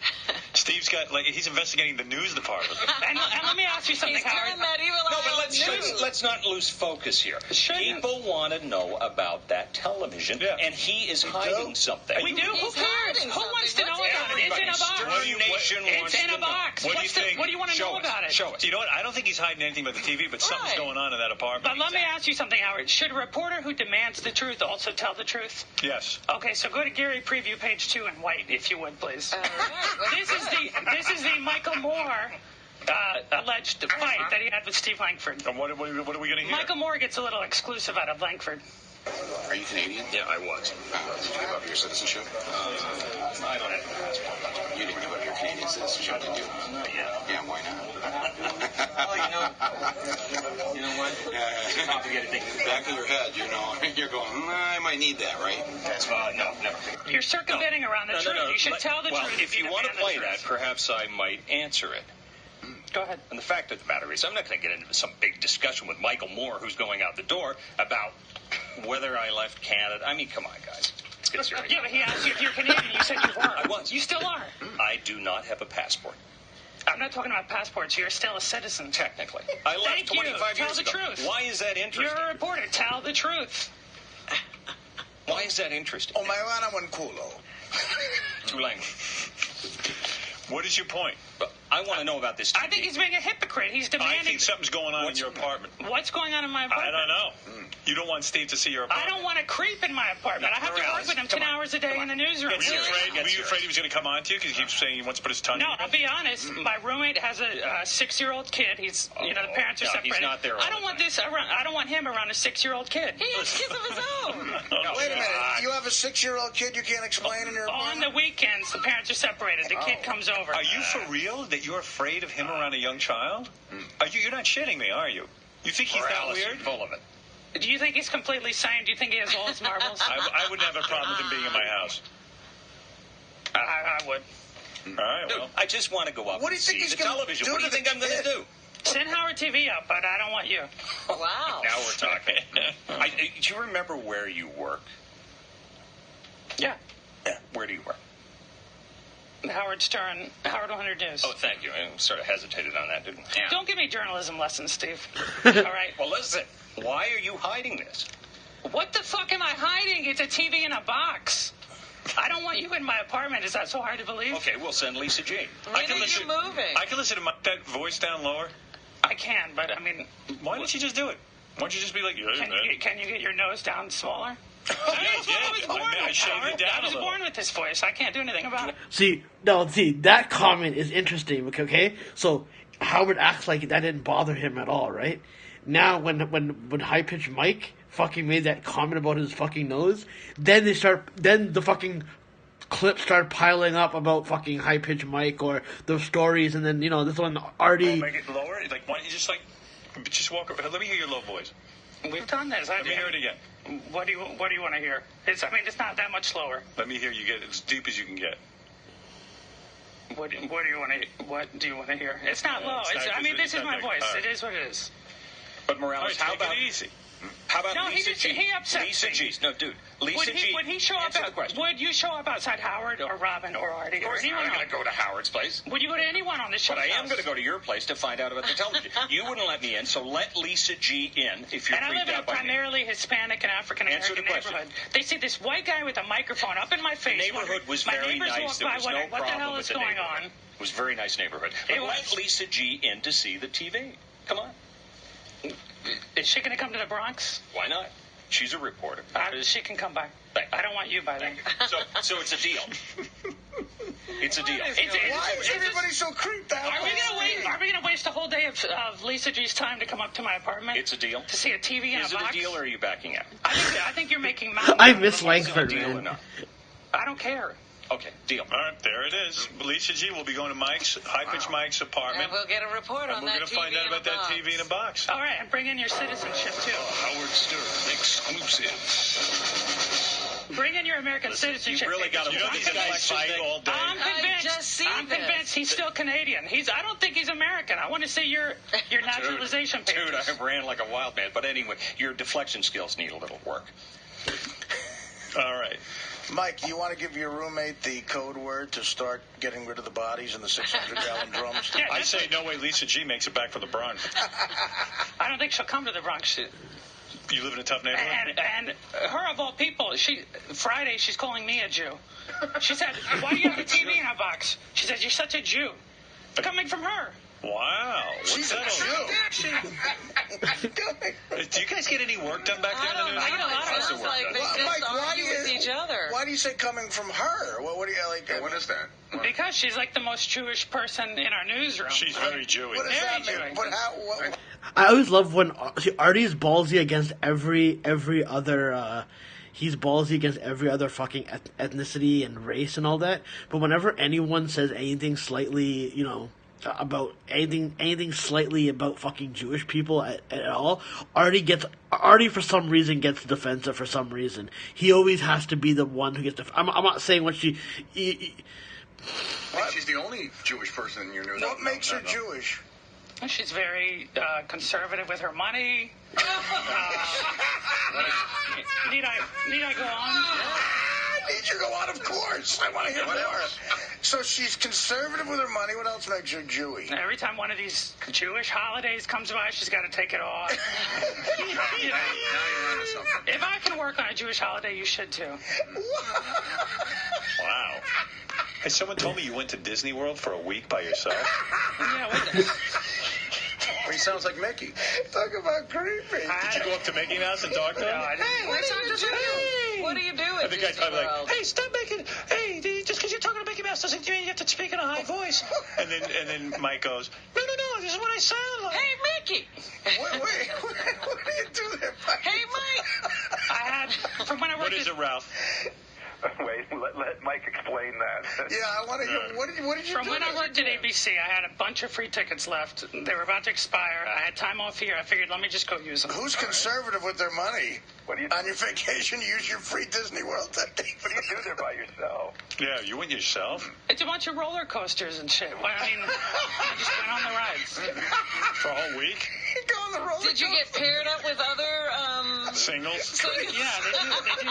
Steve's got he's investigating the news department. And let me ask you something, Howard. No, but let's not lose focus here. People want to know about that television, and he is hiding something. We do. Who cares? Who wants to know about it? It's in a box. It's in a box. What do you think? What do you want to know about it? Show us. You know what? I don't think he's hiding anything about the TV, but something's going on in that apartment. But let me ask you something, Howard. Should a reporter who demands the truth also tell the truth? Yes. Okay, so go to Gary Preview page 2 in white, if you would, please. This is the Michael Moore alleged fight that he had with Steve Langford. And what are we going to hear? Michael Moore gets a little exclusive out of Langford. Are you Canadian? Yeah, I was. Did you give up your citizenship? I don't have a passport. You didn't give up your Canadian citizenship, did you? Yeah, why not? Well, you know what? It's a complicated thing. Back of your head, you're going, I might need that, right? No, never. You're circumventing around the truth. You should tell the truth. Well, if you want to play that, perhaps I might answer it. Go ahead. And the fact of the matter is, I'm not going to get into some big discussion with Michael Moore, who's going out the door, about whether I left Canada. I mean, come on, guys. Let's get serious. Yeah, but he asked you if you're Canadian. You said you were. I was. You still are. I do not have a passport. I'm not talking about passports. You're still a citizen. Technically. I left Thank 25 you. years ago. Tell the truth. Why is that interesting? You're a reporter. Tell the truth. Why is that interesting? Oh, my one culo. Tu lengua. What is your point? I want to know about this TV. I think he's being a hypocrite. He's demanding. I think something's going on in your apartment. What's going on in my apartment? I don't know. You don't want Steve to see your apartment. I don't want a creep in my apartment. I have to work with him 10 hours a day in the newsroom. Were you afraid he was going to come on to you because he keeps saying he wants to put his tongue in No, your I'll mouth? be honest. My roommate has a 6-year-old kid. He's, the parents are separated. He's not there all I don't want this around. I don't want him around a 6-year-old kid. He has kids of his own. Wait a minute. You have a 6-year-old kid you can't explain in your apartment? On the weekends, the parents are separated. The kid comes over. Are you for real that you're afraid of him around a young child? You're not shitting me, are you? You think he's that weird? Full of it. Do you think he's completely sane? Do you think he has all his marbles? I wouldn't have a problem with him being in my house. I would. All right, well. I just want to go up What do and you think see he's the gonna television. do What do you to think the I'm going to kid? do? Send Howard TV up, but I don't want you. Wow. Now we're talking. Do you remember where you work? Yeah. Where do you work? Howard Stern, Howard 100 News. Oh, thank you. I sort of hesitated on that, didn't I? Don't give me journalism lessons, Steve. All right? Well, listen. Why are you hiding this? What the fuck am I hiding? It's a TV in a box. I don't want you in my apartment. Is that so hard to believe? Okay, we'll send Lisa G. When are you moving? I can listen to that voice down lower. I can, but I mean... Why don't you just do it? Why don't you just be like... Can you get your nose down smaller? I shaved it down I was born with this voice. I can't do anything about it. See, that comment is interesting. Okay, so Howard acts like that didn't bother him at all, right? Now, when High Pitch Mike fucking made that comment about his fucking nose, then the fucking clips start piling up about fucking High Pitch Mike or the stories, and then this one Artie. Make it lower. Like, why don't you just walk? Let me hear your low voice. We've done this. Let me hear it again. What do you want to hear? It's not that much slower. Let me hear you get as deep as you can get. What do you want to hear? It's not low. This is my voice. It is what it is. But Morales, how about it easy? How about no, Lisa G? He upsets Lisa me. G. No, dude. Lisa G. Would he show up? Would you show up outside Howard or Robin or Artie? Of course, I'm not going to go to Howard's place. Would you go to anyone on this show? But I am going to go to your place to find out about the television. You wouldn't let me in, so let Lisa G in if you're freaked out by me. And I live in a primarily Hispanic and African American neighborhood. They see this white guy with a microphone up in my face. The neighborhood was very nice. There was no problem with the neighborhood. It was a very nice neighborhood. But let Lisa G in to see the TV. Come on. Is she going to come to the Bronx? Why not? She's a reporter. She can come by. I don't want you by then. So it's a deal. It's a deal. Why is everybody so creeped out? Are we going to waste a whole day of Lisa G's time to come up to my apartment? It's a deal. To see a TV in a box? Is it a deal, or are you backing out? I think you're making mountains. I miss Langford, man. I don't care. Okay, deal. All right, there it is. Lisa G will be going to High Pitch Mike's apartment. And we'll get a report on that TV. We're going to find out about that TV in a box. All right, and bring in your citizenship, too. Howard Stern, exclusive. Bring in your American citizenship. You really got to these guys fight all day. I'm convinced he's still Canadian. I don't think he's American. I want to see your naturalization papers. Dude, I ran like a wild man. But anyway, your deflection skills need a little work. All right. Mike, you want to give your roommate the code word to start getting rid of the bodies in the 600-gallon drums? Yeah, I say no way Lisa G makes it back from the Bronx. I don't think she'll come to the Bronx. You live in a tough neighborhood? And her, of all people, Friday, she's calling me a Jew. She said, why do you have a TV in a box? She said, you're such a Jew. Coming from her. Wow. She's a Jew. Do you guys get any work done back there? I get a lot of work. Like they just argue with each other. Why do you say coming from her? What do you like? What is that? Because she's like the most Jewish person in our newsroom. She's very Jewish. What does that mean? But I always love when Artie's ballsy against every other. He's ballsy against every other fucking ethnicity and race and all that. But whenever anyone says anything slightly, about anything slightly about fucking Jewish people at all, Artie for some reason gets defensive for some reason. He always has to be the one who gets I'm not saying what she. She's the only Jewish person in your news. What makes her Jewish? She's very conservative with her money. Need I go on? I need you to go on, of course. I want to hear more. So she's conservative with her money. What else makes her Jewy? Every time one of these Jewish holidays comes by, she's got to take it off. Now you're onto something. If I can work on a Jewish holiday, you should too. Wow. Hey, someone told me you went to Disney World for a week by yourself. Yeah, He sounds like Mickey. Talk about creepy. Did you go up to Mickey Mouse and talk to him? No, I didn't. Hey, what do you do at the guy's probably Disney World? like, hey, stop making, just because you're talking to Mickey Mouse doesn't mean you have to speak in a high voice. And then Mike goes, no, this is what I sound like. Hey, Mickey. Wait, what do you do there, Mike? Hey, Mike. I had, from when I worked What is it, Ralph? Wait, let Mike explain that. Yeah, I want to hear. What did you From do? when I worked at ABC, I had a bunch of free tickets left. They were about to expire. I had time off here. I figured, let me just go use them. Who's conservative with their money? What do you On your vacation, use your free Disney World ticket. What do you do there by yourself? Yeah, you went yourself? It's a bunch of roller coasters and shit. Well, I mean, I just went on the rides. For a whole week? He goes on the roller coaster. Did you get paired up with other singles? Yeah, they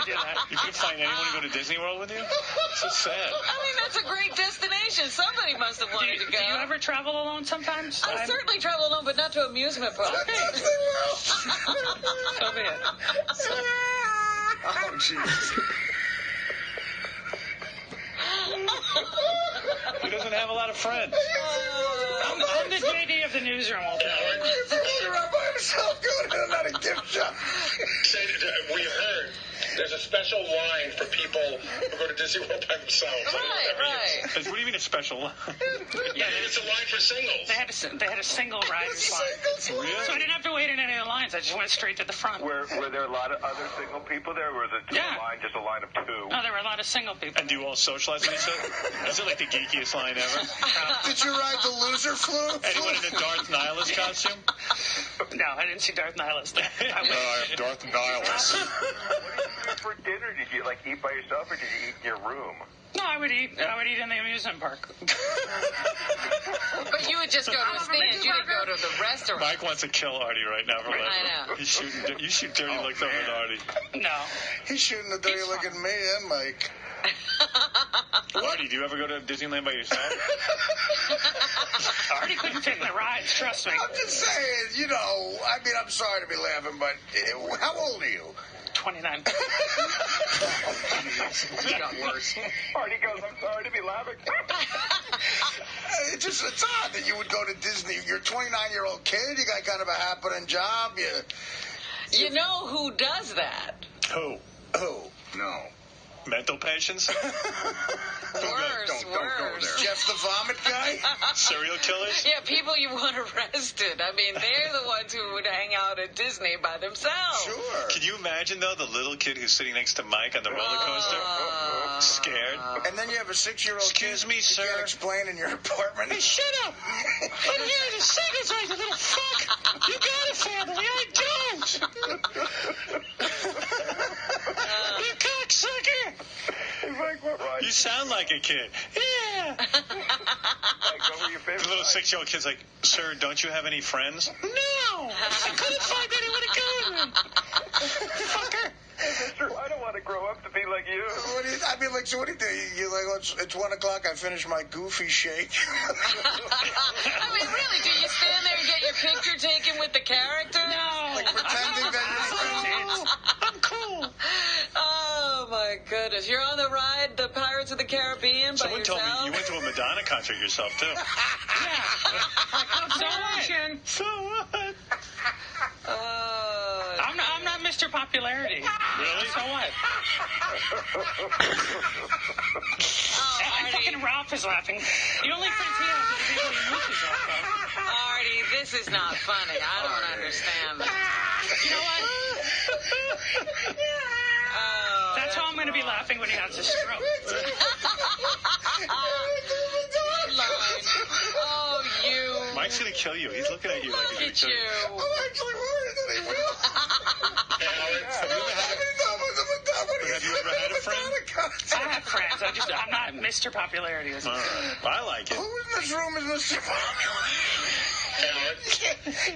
do that. You couldn't find anyone to go to Disney World with you? So sad. I mean, that's a great destination. Somebody must have wanted to go. Do you ever travel alone sometimes? I certainly travel alone, but not to amusement parks. So be it. Oh, jeez. He doesn't have a lot of friends. I'm the JD of the newsroom. I'm so good at not a gift shop. We heard there's a special line for people who go to Disney World by themselves. Right. What do you mean a special line? Yeah, it's a line for singles. They had a single riders line. Really? So I didn't have to wait in any of the lines. I just went straight to the front. Were there a lot of other single people there, or was it just a line of two? No, there were a lot of single people. And do you all socialize with each other? Is it like the geekiest line ever? Did you ride the loser flu? Anyone in a Darth Nihilus costume? No, I didn't see Darth Nihilus there. I am Darth Nihilus. What did you do for dinner? Did you eat by yourself, or did you eat in your room? No, I would eat in the amusement park. But you would just go to a stand. You didn't go to the restaurant. Mike wants to kill Artie right now for laughing. I know. He's shooting. You shoot dirty looks over at Artie. No. He's shooting the dirty look at me and Mike. Artie, do you ever go to Disneyland by yourself? Artie couldn't fit in the rides, trust me. I'm just saying, I'm sorry to be laughing, but how old are you? 29. It got worse. Artie goes, I'm sorry to be laughing. It's odd that you would go to Disney. You're a 29-year-old kid. You got kind of a happening job. You know who does that? Who? No. Mental patients? Worse. Jeff the Vomit guy? Serial killers? Yeah, people you want arrested. I mean, they're the ones who would hang out at Disney by themselves. Sure. Can you imagine, though, the little kid who's sitting next to Mike on the roller coaster? Scared? And then you have a 6-year-old Excuse kid me, sir. You can't explain in your apartment. Hey, shut up! I'm here to sing right, you little fuck! You got a family, I don't! You cocksucker! You sound like a kid. Yeah! The little 6-year-old kid's like, sir, don't you have any friends? No! I couldn't find anyone to go with. Fucker! Hey, mister, I don't want to grow up to be like you. What do you do? You're like, it's 1 o'clock, I finished my goofy shake. I mean, really, do you stand there and get your picture taken with the character? No! Like pretending that you're I'm cool. Oh, my goodness. You're on the ride, the Pirates of the Caribbean, by Someone yourself? told me you went to a Madonna concert yourself, too. Yeah. So what? I'm not Mr. Popularity. Really? So what? And fucking Ralph is laughing. The only friends he has are the people he moves off of. Artie, this is not funny. I don't understand this. You know what? That's how I'm going to be laughing when he has a stroke. Oh, you. Mike's going to kill you. He's looking at you like he's going to kill you. I'm actually worried that he will. Have you ever had a friend? I have friends. I'm not Mr. Popularity. I like it. Who in this room is Mr. Popularity? You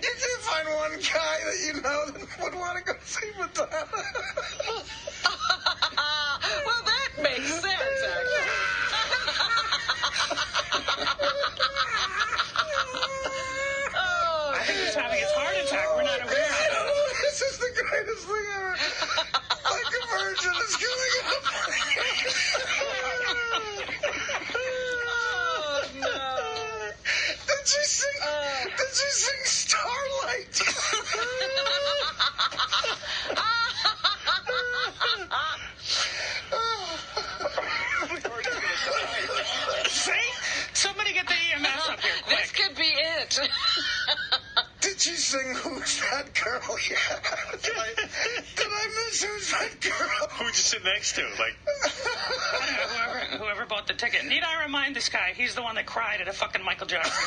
can't find one guy that you know that would want to go see Madonna. Well, that makes sense, actually. I think he's having his heart attack. We're not aware of it. This is the greatest thing ever. Like a virgin is killing up. Oh, no. Did you sing Starlight? See? Somebody get the EMS up here quick. This could be it. Did she sing Who's That Girl? Yeah. Did I miss Who's That Girl? Who'd you sit next to? Like, I don't know, whoever bought the ticket. Need I remind this guy, he's the one that cried at a fucking Michael Jackson.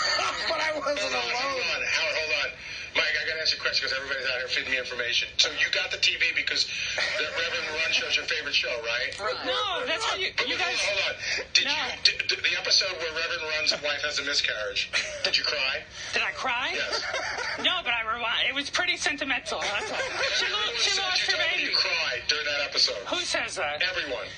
But I wasn't Hold alone. on. Hold on. Mike, I got to ask you a question because everybody's out here feeding me information. So you got the TV because the Reverend Run show's your favorite show, right? No, that's what you guys... Hold on. Did the episode where Reverend Run's wife has a miscarriage, did you cry? Did I cry? Yes. No, but I rewind. It was pretty sentimental. That's all. She lost her baby. You cried during that episode. Who says that? Everyone.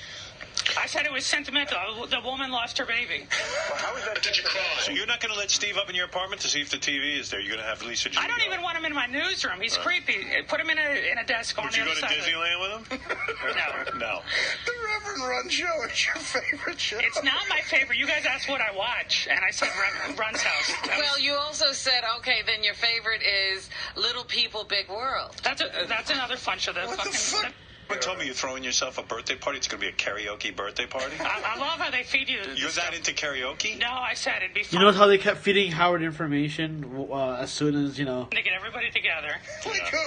I said it was sentimental. The woman lost her baby. Well, how is that? Did you cry? So you're not going to let Steve up in your apartment to see if the TV is there? You're going to have Lisa G. I don't even want him in my newsroom. He's creepy. Put him in a desk on the other side. Would you go to Disneyland with him? No. The Reverend Run show is your favorite show. It's not my favorite. You guys asked what I watch, and I said Reverend Run's house. Well, you also said, okay, then your favorite is Little People, Big World. That's another fun show. What the fuck? Someone told me you're throwing yourself a birthday party. It's going to be a karaoke birthday party. I love how they feed you. You're that into karaoke? No, I said it'd be fun. You know how they kept feeding Howard information as soon as, They get everybody together. Like who?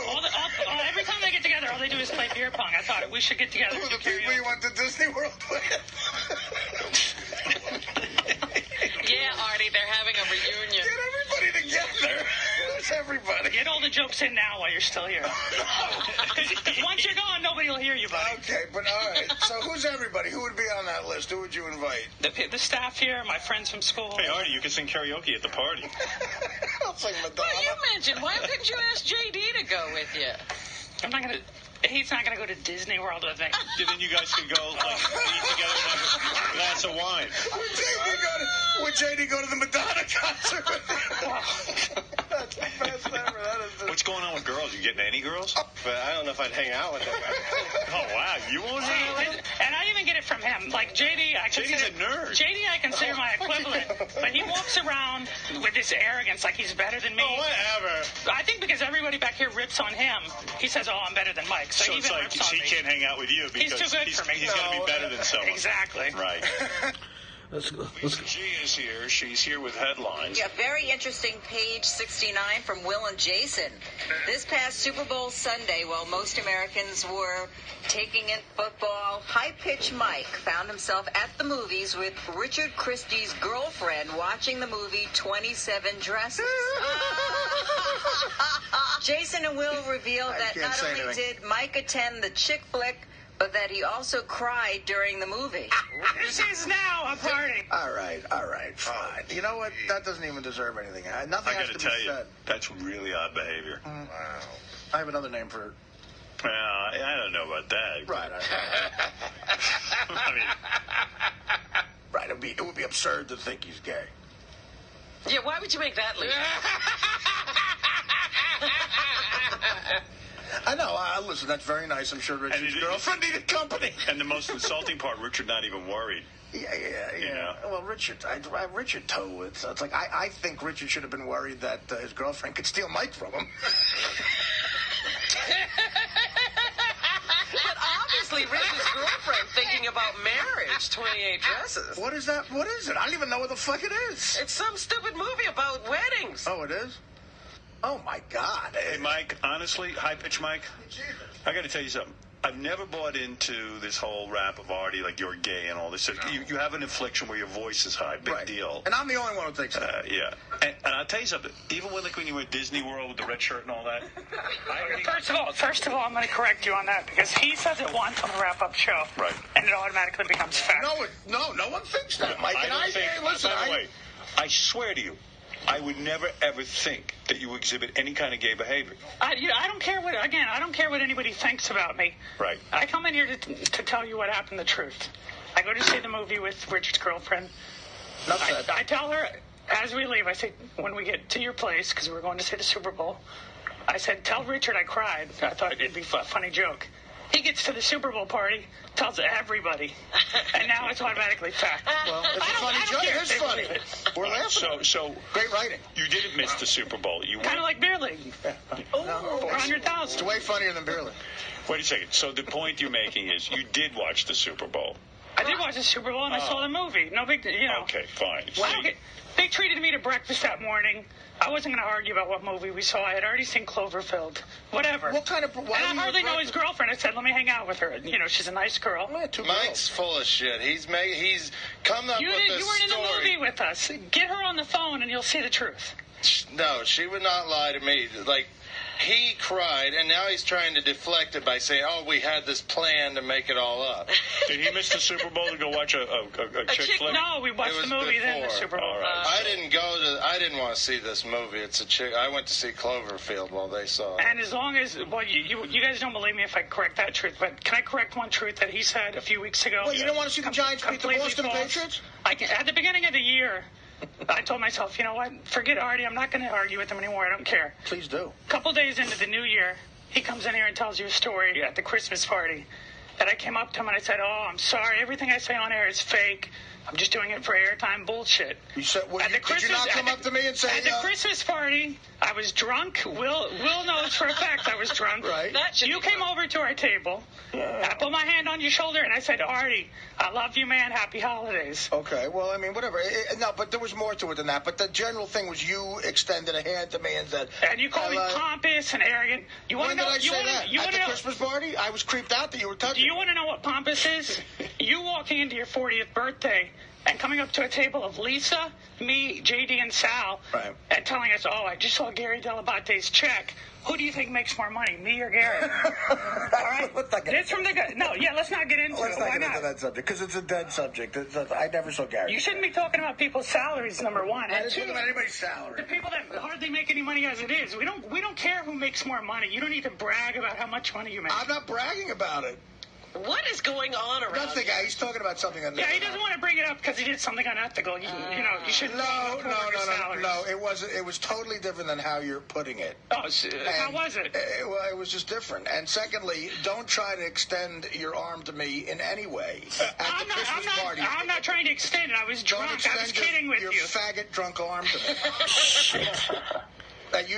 Every time they get together, all they do is play beer pong. I thought we should get together. Who, the people you went to Disney World with? Yeah, Artie, they're having a reunion. Get everybody together. Who's everybody? Get all the jokes in now while you're still here. Because once you're gone, nobody will hear you, buddy. Okay, but all right. So who's everybody? Who would be on that list? Who would you invite? The staff here, my friends from school. Hey, Artie, you can sing karaoke at the party. I'll sing Madonna. Well, you mentioned, why couldn't you ask JD to go with you? I'm not going to... He's not going to go to Disney World with me. Then you guys could go, eat together and have a glass of wine. Would JD go to the Madonna concert with you? That's the best ever. What's going on with girls? You getting any girls? But I don't know if I'd hang out with them. Oh, wow. You won't hang out with them? And I even get it from him. Like, JD's a nerd. JD, I consider my equivalent. But he walks around with this arrogance like he's better than me. Oh, whatever. I think because everybody back here rips on him, he says, oh, I'm better than Mike. So it's like he can't hang out with you because he's too good for me. He's going to be better than someone. Exactly. Right. Lisa G is here. She's here with headlines. Yeah, very interesting, page 69 from Will and Jason. This past Super Bowl Sunday, while most Americans were taking in football, High-Pitch Mike found himself at the movies with Richard Christie's girlfriend watching the movie 27 Dresses. Jason and Will revealed that not only did Mike attend the chick flick, but that he also cried during the movie. This is now a party. All right, fine. You know what? That doesn't even deserve anything. Nothing has to be said. I got to tell you, that's really odd behavior. Wow. I have another name for it. Well, I don't know about that. Right. I mean... Right, it would be absurd to think he's gay. Yeah, why would you make that leap? I know. Listen, that's very nice. I'm sure Richard's girlfriend needed company. And the most insulting part, Richard not even worried. Yeah. You know? Well, Richard too. It's like I think Richard should have been worried that his girlfriend could steal Mike from him. But obviously, Richard's girlfriend thinking about marriage, 28 Dresses. What is that? What is it? I don't even know what the fuck it is. It's some stupid movie about weddings. Oh, it is? Oh, my God. Hey, Mike, honestly, High-Pitch Mike, I got to tell you something. I've never bought into this whole rap of Artie, like you're gay and all this. No. You have an affliction where your voice is high. Big deal. And I'm the only one who thinks that. Yeah. And I'll tell you something. Even when you were at Disney World with the red shirt and all that. First of all, I'm going to correct you on that because he says it once on the wrap-up show. Right. And it automatically becomes fact. No one thinks that, Mike. By the way, I swear to you, I would never, ever think that you exhibit any kind of gay behavior. I don't care what anybody thinks about me. Right. I come in here to tell you what happened, the truth. I go to see the movie with Richard's girlfriend. I tell her, as we leave, I say, when we get to your place, because we're going to see the Super Bowl, I said, tell Richard I cried. I thought it'd be a funny joke. He gets to the Super Bowl party, tells everybody, and now it's automatically fact. Well, it's a funny joke. It is funny. We're laughing. So great writing. You didn't miss the Super Bowl. You kind of like Beer League. Oh, 400,000. It's way funnier than Beer League. Wait a second. So the point you're making is you did watch the Super Bowl. I did watch the Super Bowl and I saw the movie. No big deal, you know. Okay, fine. They treated me to breakfast that morning. I wasn't going to argue about what movie we saw. I had already seen Cloverfield. Whatever. What kind of... And I hardly know his girlfriend. I said, let me hang out with her. You know, she's a nice girl. Mike's full of shit. He's come up with a story. You were in the movie with us. Get her on the phone and you'll see the truth. No, she would not lie to me. Like, he cried, and now he's trying to deflect it by saying, oh, we had this plan to make it all up. Did he miss the Super Bowl to go watch a chick flick? No, we watched the movie then the Super Bowl. Right. I didn't want to see this movie. It's a chick. I went to see Cloverfield while they saw it. And as long as, well, you guys don't believe me if I correct that truth, but can I correct one truth that he said a few weeks ago? Well, you don't want to see the Giants beat the Boston Patriots? At the beginning of the year, I told myself, you know what, forget Artie, I'm not going to argue with him anymore, I don't care. Please do. A couple days into the new year, he comes in here and tells you a story at the Christmas party that I came up to him and I said, oh, I'm sorry, everything I say on air is fake. I'm just doing it for airtime bullshit. You said, did you not come up to me and say... At the Christmas party, I was drunk. Will knows for a fact I was drunk. Right. You came over to our table. Yeah. I put my hand on your shoulder and I said, Artie, I love you, man. Happy holidays. Okay, well, I mean, whatever. No, but there was more to it than that. But the general thing was you extended a hand to me and said... And you called me pompous and arrogant. When did I say that? At the Christmas party? I was creeped out that you were touching me. Do you want to know what pompous is? You walking into your 40th birthday and coming up to a table of Lisa, me, JD, and Sal, and telling us, oh, I just saw Gary Delabate's check. Who do you think makes more money, me or Gary? All right? Let's not get into let's not get into it. Let's not get into that subject, because it's a dead subject. I never saw Gary. You shouldn't be talking about people's salaries, number one. I didn't talk about anybody's salary. The people that hardly make any money as it is. We don't care who makes more money. You don't need to brag about how much money you make. I'm not bragging about it. What is going on around That's the guy. He's talking about something unethical. Yeah, he doesn't want to bring it up because he did something unethical. You should No. It wasn't. It was totally different than how you're putting it. Oh, how was it? Well, it was just different. And secondly, don't try to extend your arm to me in any way at the Christmas party. I'm not trying to extend it. I was drunk. I was kidding with your you. Faggot drunk arm to me. Shit. That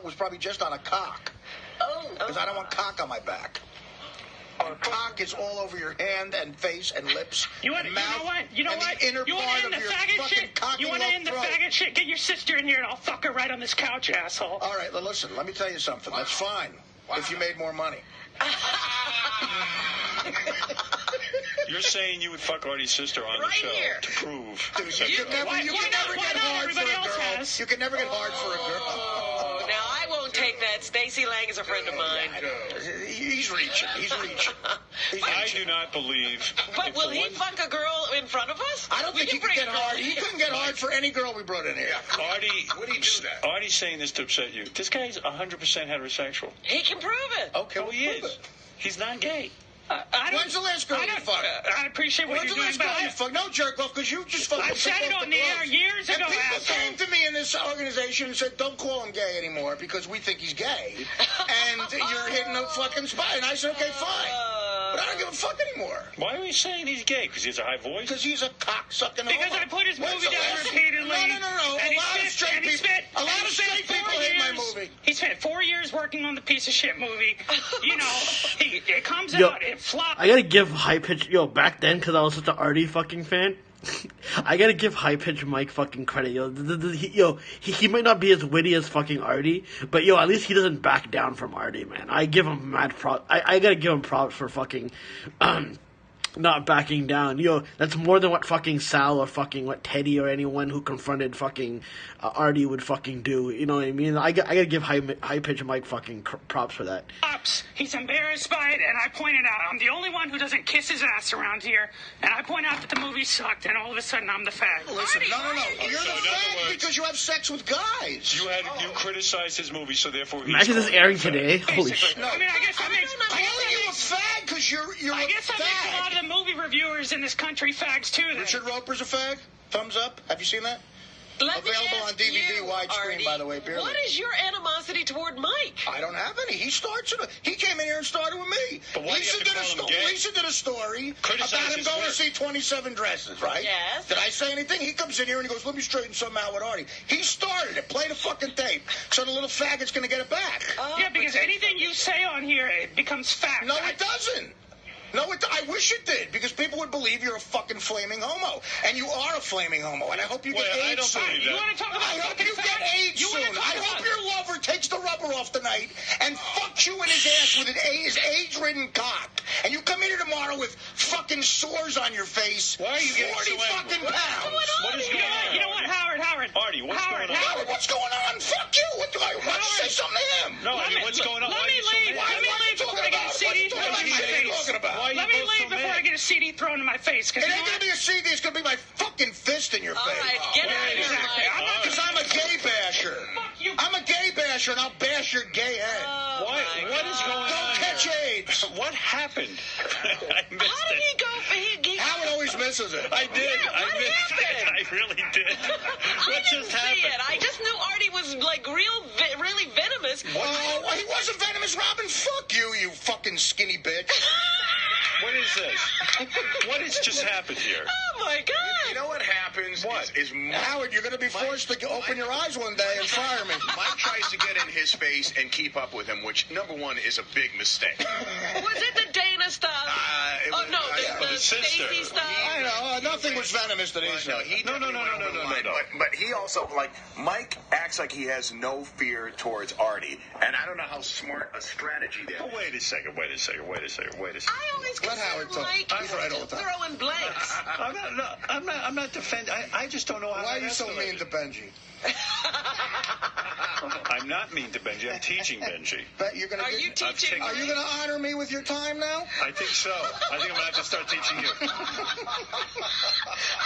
was probably just on a cock. Because I don't want cock on my back. Our cock is all over your hand and face and lips and mouth. You know what? The inner you part of your fucking cocky You want to end the faggot shit? Get your sister in here and I'll fuck her right on this couch, asshole. All right, well, listen, let me tell you something. That's fine if you made more money. You're saying you would fuck Artie's sister on the show to prove. Dude, you can never get hard for a girl. You can never get hard for a girl. Now, I won't take that. Stacey Lange is a friend of mine. He's reaching. I do not believe. But will he fuck a girl in front of us? I don't think he could get hard. He couldn't get hard for any girl we brought in here. Artie, would he do that? Artie's saying this to upset you. This guy's 100% heterosexual. He can prove it. Okay, he is. He's not gay. When's the last girl you fucked? I appreciate what you're doing. When's the last girl you fucked? No jerk off, because you just fucked. I said it on the air years ago. And people came to me in this organization and said, don't call him gay anymore because we think he's gay. And you're hitting a fucking spot. And I said, okay, fine. But I don't give a fuck anymore. Why are we saying he's gay? Because he has a high voice? Because he's a cock-sucking Because I put his movie down repeatedly. No. A lot of straight people hate my movie. He spent 4 years working on the piece of shit movie. You know, it comes out, it flops. I gotta give High Pitch, back then, because I was such an Artie fucking fan, I gotta give High Pitch Mike fucking credit, he might not be as witty as fucking Artie, but at least he doesn't back down from Artie, man. I give him mad props. I gotta give him props for fucking, not backing down. That's more than what fucking Sal or fucking what Teddy or anyone who confronted fucking Artie would fucking do. You know what I mean? I gotta give High Pitch Mike fucking props for that. He's embarrassed by it, and I pointed out I'm the only one who doesn't kiss his ass around here, and I point out that the movie sucked, and all of a sudden I'm the fag. Listen, no. You're the fag because you have sex with guys. You criticized his movie, so therefore he's... Imagine this airing today. Holy shit. No, I mean, I guess I make... calling you a fag because you're I guess I make a lot of the movie reviewers in this country fags, too. Richard Roper's a fag? Thumbs up. Have you seen that? Available on DVD, widescreen, by the way. What is your animosity toward Mike? I don't have any. He came in here and started with me. But why Lisa did a story about him going to see 27 Dresses, right? Yes. Did I say anything? He comes in here and he goes, let me straighten something out with Artie. He started it. Play the fucking tape. So the little faggot's going to get it back. Yeah, because anything you say on here, it becomes fact. No, it doesn't. No, I wish it did, because people would believe you're a fucking flaming homo. And you are a flaming homo, and I hope you get AIDS I don't soon. believe that. You want to talk about I hope you get AIDS soon. I hope your lover takes the rubber off tonight and fucks you in his ass with his AIDS-ridden cock. And you come in here tomorrow with fucking sores on your face. Why are you getting 40 so angry? fucking pounds. What is going on? You know what, Howard? Artie, what's going on? Howard, what's going on? Fuck you. Why don't you say something to him? No, what's going on? Let me leave before I get a CD thrown in my face. Let me leave before I get a CD thrown in my face. It ain't gonna be a CD. It's gonna be my fucking fist in your face. All right, get out of here, Mike. Because I'm a gay basher. I'm a gay basher, and I'll bash your gay head. What is going on? Don't catch AIDS. What happened? I missed How did he go for Howard always misses it. I did. Yeah, I what missed happened? it. I really did. What just happened? See it. I just knew Artie was like really venomous. Oh, he wasn't venomous, Robin. Fuck you, you fucking skinny bitch. What is this? What has just happened here? Oh my God! You know what happens? Is Howard, you're going to be forced to open your eyes one day and fire me. Mike tries to get in his face and keep up with him, which, number one, is a big mistake. Was it the Dana stuff? The Stacey stuff. I know. Nothing was venomous that he said. No. But he also, Mike acts like he has no fear towards Artie, and I don't know how smart a strategy there. Oh, wait a second. I always Let Howard consider talk. Mike He's right all the time. throwing blanks. I'm not defending. I just don't know how. Why are you so mean to Benji? I'm not mean to Benji. I'm teaching Benji. Are you going to honor me with your time now? I think so. I think I'm going to have to start teaching you. I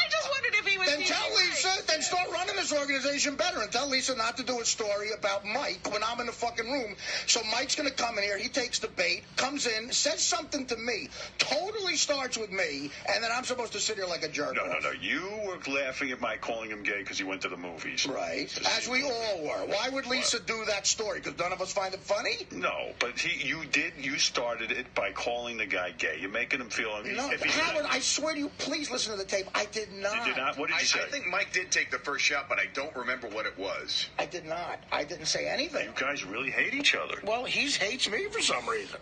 just wondered if he was. Then tell Lisa. Then start running this organization better, and tell Lisa not to do a story about Mike when I'm in the fucking room. So Mike's going to come in here. He takes the bait, comes in, says something to me, totally starts with me, and then I'm supposed to sit here like a jerk. No. You were laughing at Mike calling him gay because he went to the movies. Right. As we all were. Why would Lisa do that story? Because none of us find it funny? No, but you started it by calling the guy gay. You're making him feel. No, Howard, I swear to you, please listen to the tape. I did not. You did not? What did you say? I think Mike did take the first shot, but I don't remember what it was. I did not. I didn't say anything. You guys really hate each other. Well, he hates me for some reason.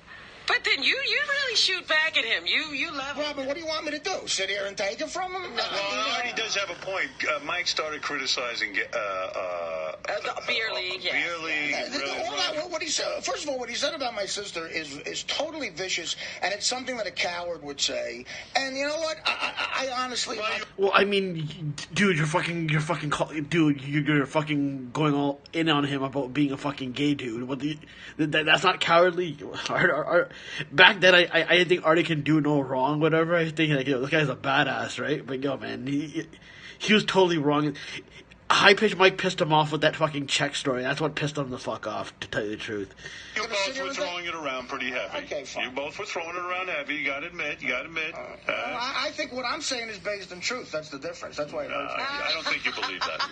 But then you really shoot back at him. You love him. Robin, what do you want me to do? Sit here and take it from him? Well, Artie does have a point. Mike started criticizing the beer league. Yes. Beer league. What he said. First of all, what he said about my sister is totally vicious, and it's something that a coward would say. And you know what? I honestly. Well, I mean, dude, you're fucking going all in on him about being a fucking gay dude. That's not cowardly. Back then, I didn't think Artie can do no wrong, whatever. I think this guy's a badass, right? But yo, man, he was totally wrong. High Pitch Mike pissed him off with that fucking check story. That's what pissed him the fuck off, to tell you the truth. You both were throwing it around pretty heavy. Okay, fine. You both were throwing it around heavy. You got to admit. I think what I'm saying is based in truth. That's the difference. That's why it hurts me. I don't think you believe that.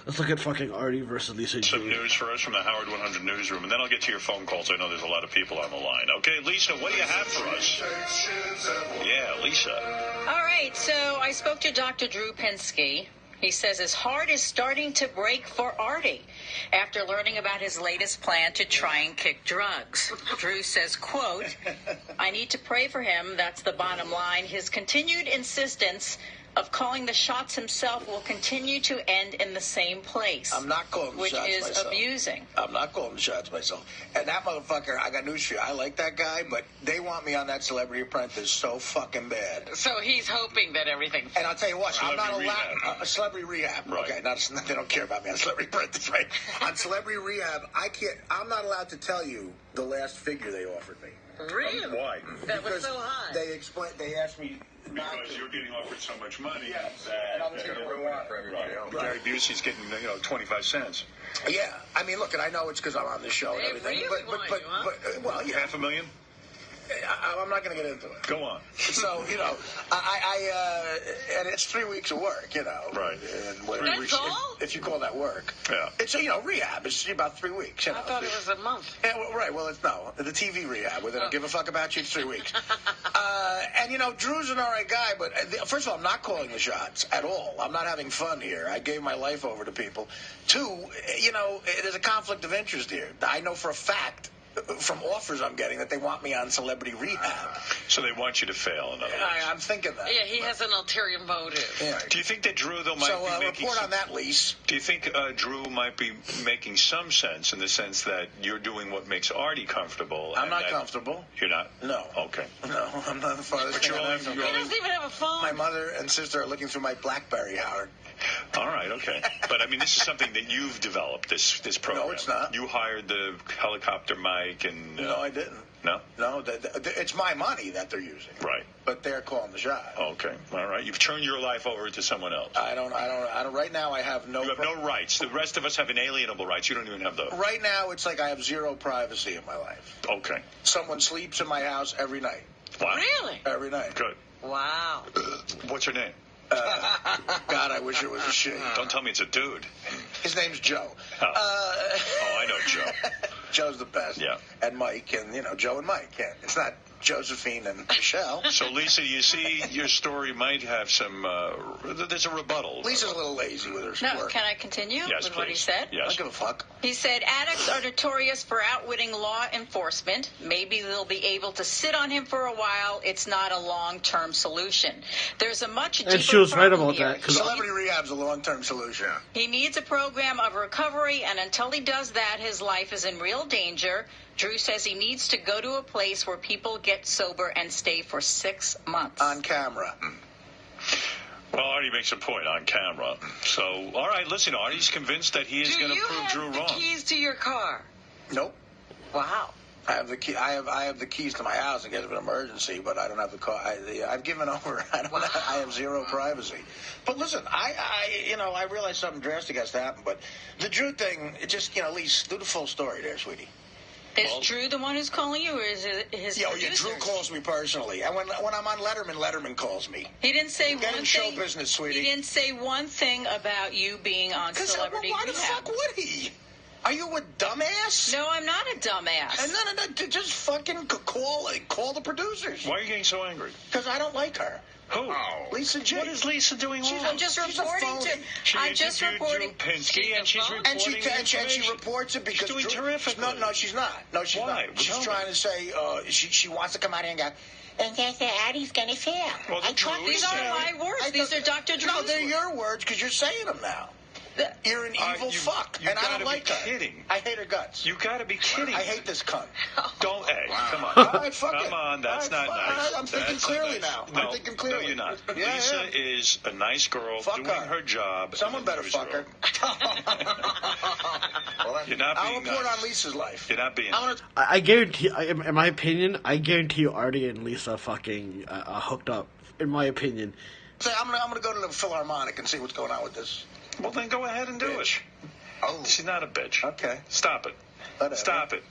Let's look at fucking Artie versus Lisa G. Some news for us from the Howard 100 newsroom, and then I'll get to your phone calls. I know there's a lot of people on the line. Okay, Lisa, what do you have for us? Yeah, Lisa. All right, so I spoke to Dr. Drew Pinsky. He says his heart is starting to break for Artie after learning about his latest plan to try and kick drugs. Drew says, quote, I need to pray for him. That's the bottom line. His continued insistence of calling the shots himself will continue to end in the same place. I'm not calling the shots myself. Which is abusing. I'm not calling the shots myself. And that motherfucker, I got news for you. I like that guy, but they want me on that Celebrity Apprentice so fucking bad. So he's hoping that everything... And I'll tell you what, I'm not allowed... Rehab. Celebrity Rehab. Right. Okay, they don't care about me on Celebrity Apprentice, right? On Celebrity Rehab, I'm not allowed to tell you the last figure they offered me. Really? Why? That was so high. They asked me... Because you're getting offered so much money and I was going to ruin it for everybody else. Gary Busey's getting 25 cents. Yeah, I mean, look, and I know it's because I'm on the show and everything, really but yeah. $500,000? I'm not going to get into it. Go on. So, and it's 3 weeks of work, Right. And That's all? If you call that work. Yeah. It's, rehab. It's about 3 weeks. I thought it was a month. Yeah, right. Well, the TV rehab where they don't give a fuck about you. It's 3 weeks. And, Drew's an all right guy, but first of all, I'm not calling the shots at all. I'm not having fun here. I gave my life over to people. Two, there's a conflict of interest here. I know for a fact from offers I'm getting that they want me on Celebrity Rehab. So they want you to fail, in other words. I'm thinking that. Yeah, he has an ulterior motive. Yeah. Do you think that Drew, though, might be making... report on that, Lise. Do you think Drew might be making some sense in the sense that you're doing what makes Artie comfortable? I'm not comfortable. You're not? No. Okay. No, I'm not the farthest thing. He doesn't even have a phone. My mother and sister are looking through my BlackBerry, Howard. All right, okay. But, I mean, this is something that you've developed, this program. No, it's not. You hired the helicopter mic and... No, I didn't. No? No, it's my money that they're using. Right. But they're calling the shot. Okay. All right. You've turned your life over to someone else. I don't. Right now, I have no... You have no rights. The rest of us have inalienable rights. You don't even have those. Right now, it's like I have zero privacy in my life. Okay. Someone sleeps in my house every night. Wow. Really? Every night. Good. Wow. What's her name? God, I wish it was a she. Don't tell me it's a dude. His name's Joe. I know Joe. Joe's the best. Yeah. And Mike, and, Joe and Mike. Yeah. It's not Josephine and Michelle. So, Lisa, you see your story might have some... there's a rebuttal. Lisa's a little lazy with her No, work. can I continue Yes, with please. what he said? Yes. I don't give a fuck. He said addicts are notorious for outwitting law enforcement. Maybe they'll be able to sit on him for a while. It's not a long-term solution. There's a much deeper And she was right problem about here. that. Celebrity rehab's a long-term solution. He needs a program of recovery, and until he does that, his life is in real danger. Drew says he needs to go to a place where people get sober and stay for 6 months. On camera. Well, Artie makes a point on camera. So, all right, listen, Artie's convinced that he is going to prove Drew Do you have the wrong. keys to your car? Nope. Wow. I have the key. I have the keys to my house in case of an emergency, but I don't have the car. I've given over. I have zero privacy. But listen, I realize something drastic has to happen. But the Drew thing, it just Lise, do the full story there, sweetie. Is Drew the one who's calling you, or is it his Yeah, producers? Drew calls me personally, and when I'm on Letterman, Letterman calls me. He didn't say Get one in show thing. business, sweetie. He didn't say one thing about you being on Celebrity Why the Rehab. fuck would he? Are you a dumbass? No, I'm not a dumbass. And no, just fucking call the producers. Why are you getting so angry? Because I don't like her. Who? Lisa J. What is Lisa doing wrong? I'm just reporting to. I'm just reporting. Pinsky, and she's reporting And she reports it because she's doing terrific. No, she's not. No, she's Why? not. She's trying to say she wants to come out here and go. And that's Addie's gonna fail. Well, These aren't my words. These are Dr. Drew's No, they're words. your words because you're saying them now. You're an evil fuck, you and I gotta don't like be her. kidding. I hate her guts. You gotta be kidding. I hate this cunt. Don't, come on. All right, fuck it. Come on, that's All right, not fuck nice. it. I'm thinking That's clearly not nice. now. No, I'm thinking clearly. No, you're not. Yeah, Lisa is a nice girl Fuck doing her. her job. Someone better fuck her. You're not I'll being report nice. on Lisa's life. You're not being I guarantee, in my opinion, I guarantee you Artie and Lisa fucking hooked up. In my opinion. Say, I'm gonna go to the Philharmonic and see what's going on with this. Well, then go ahead and do it. Oh, she's not a bitch. Okay. Stop it. Whatever. Stop it.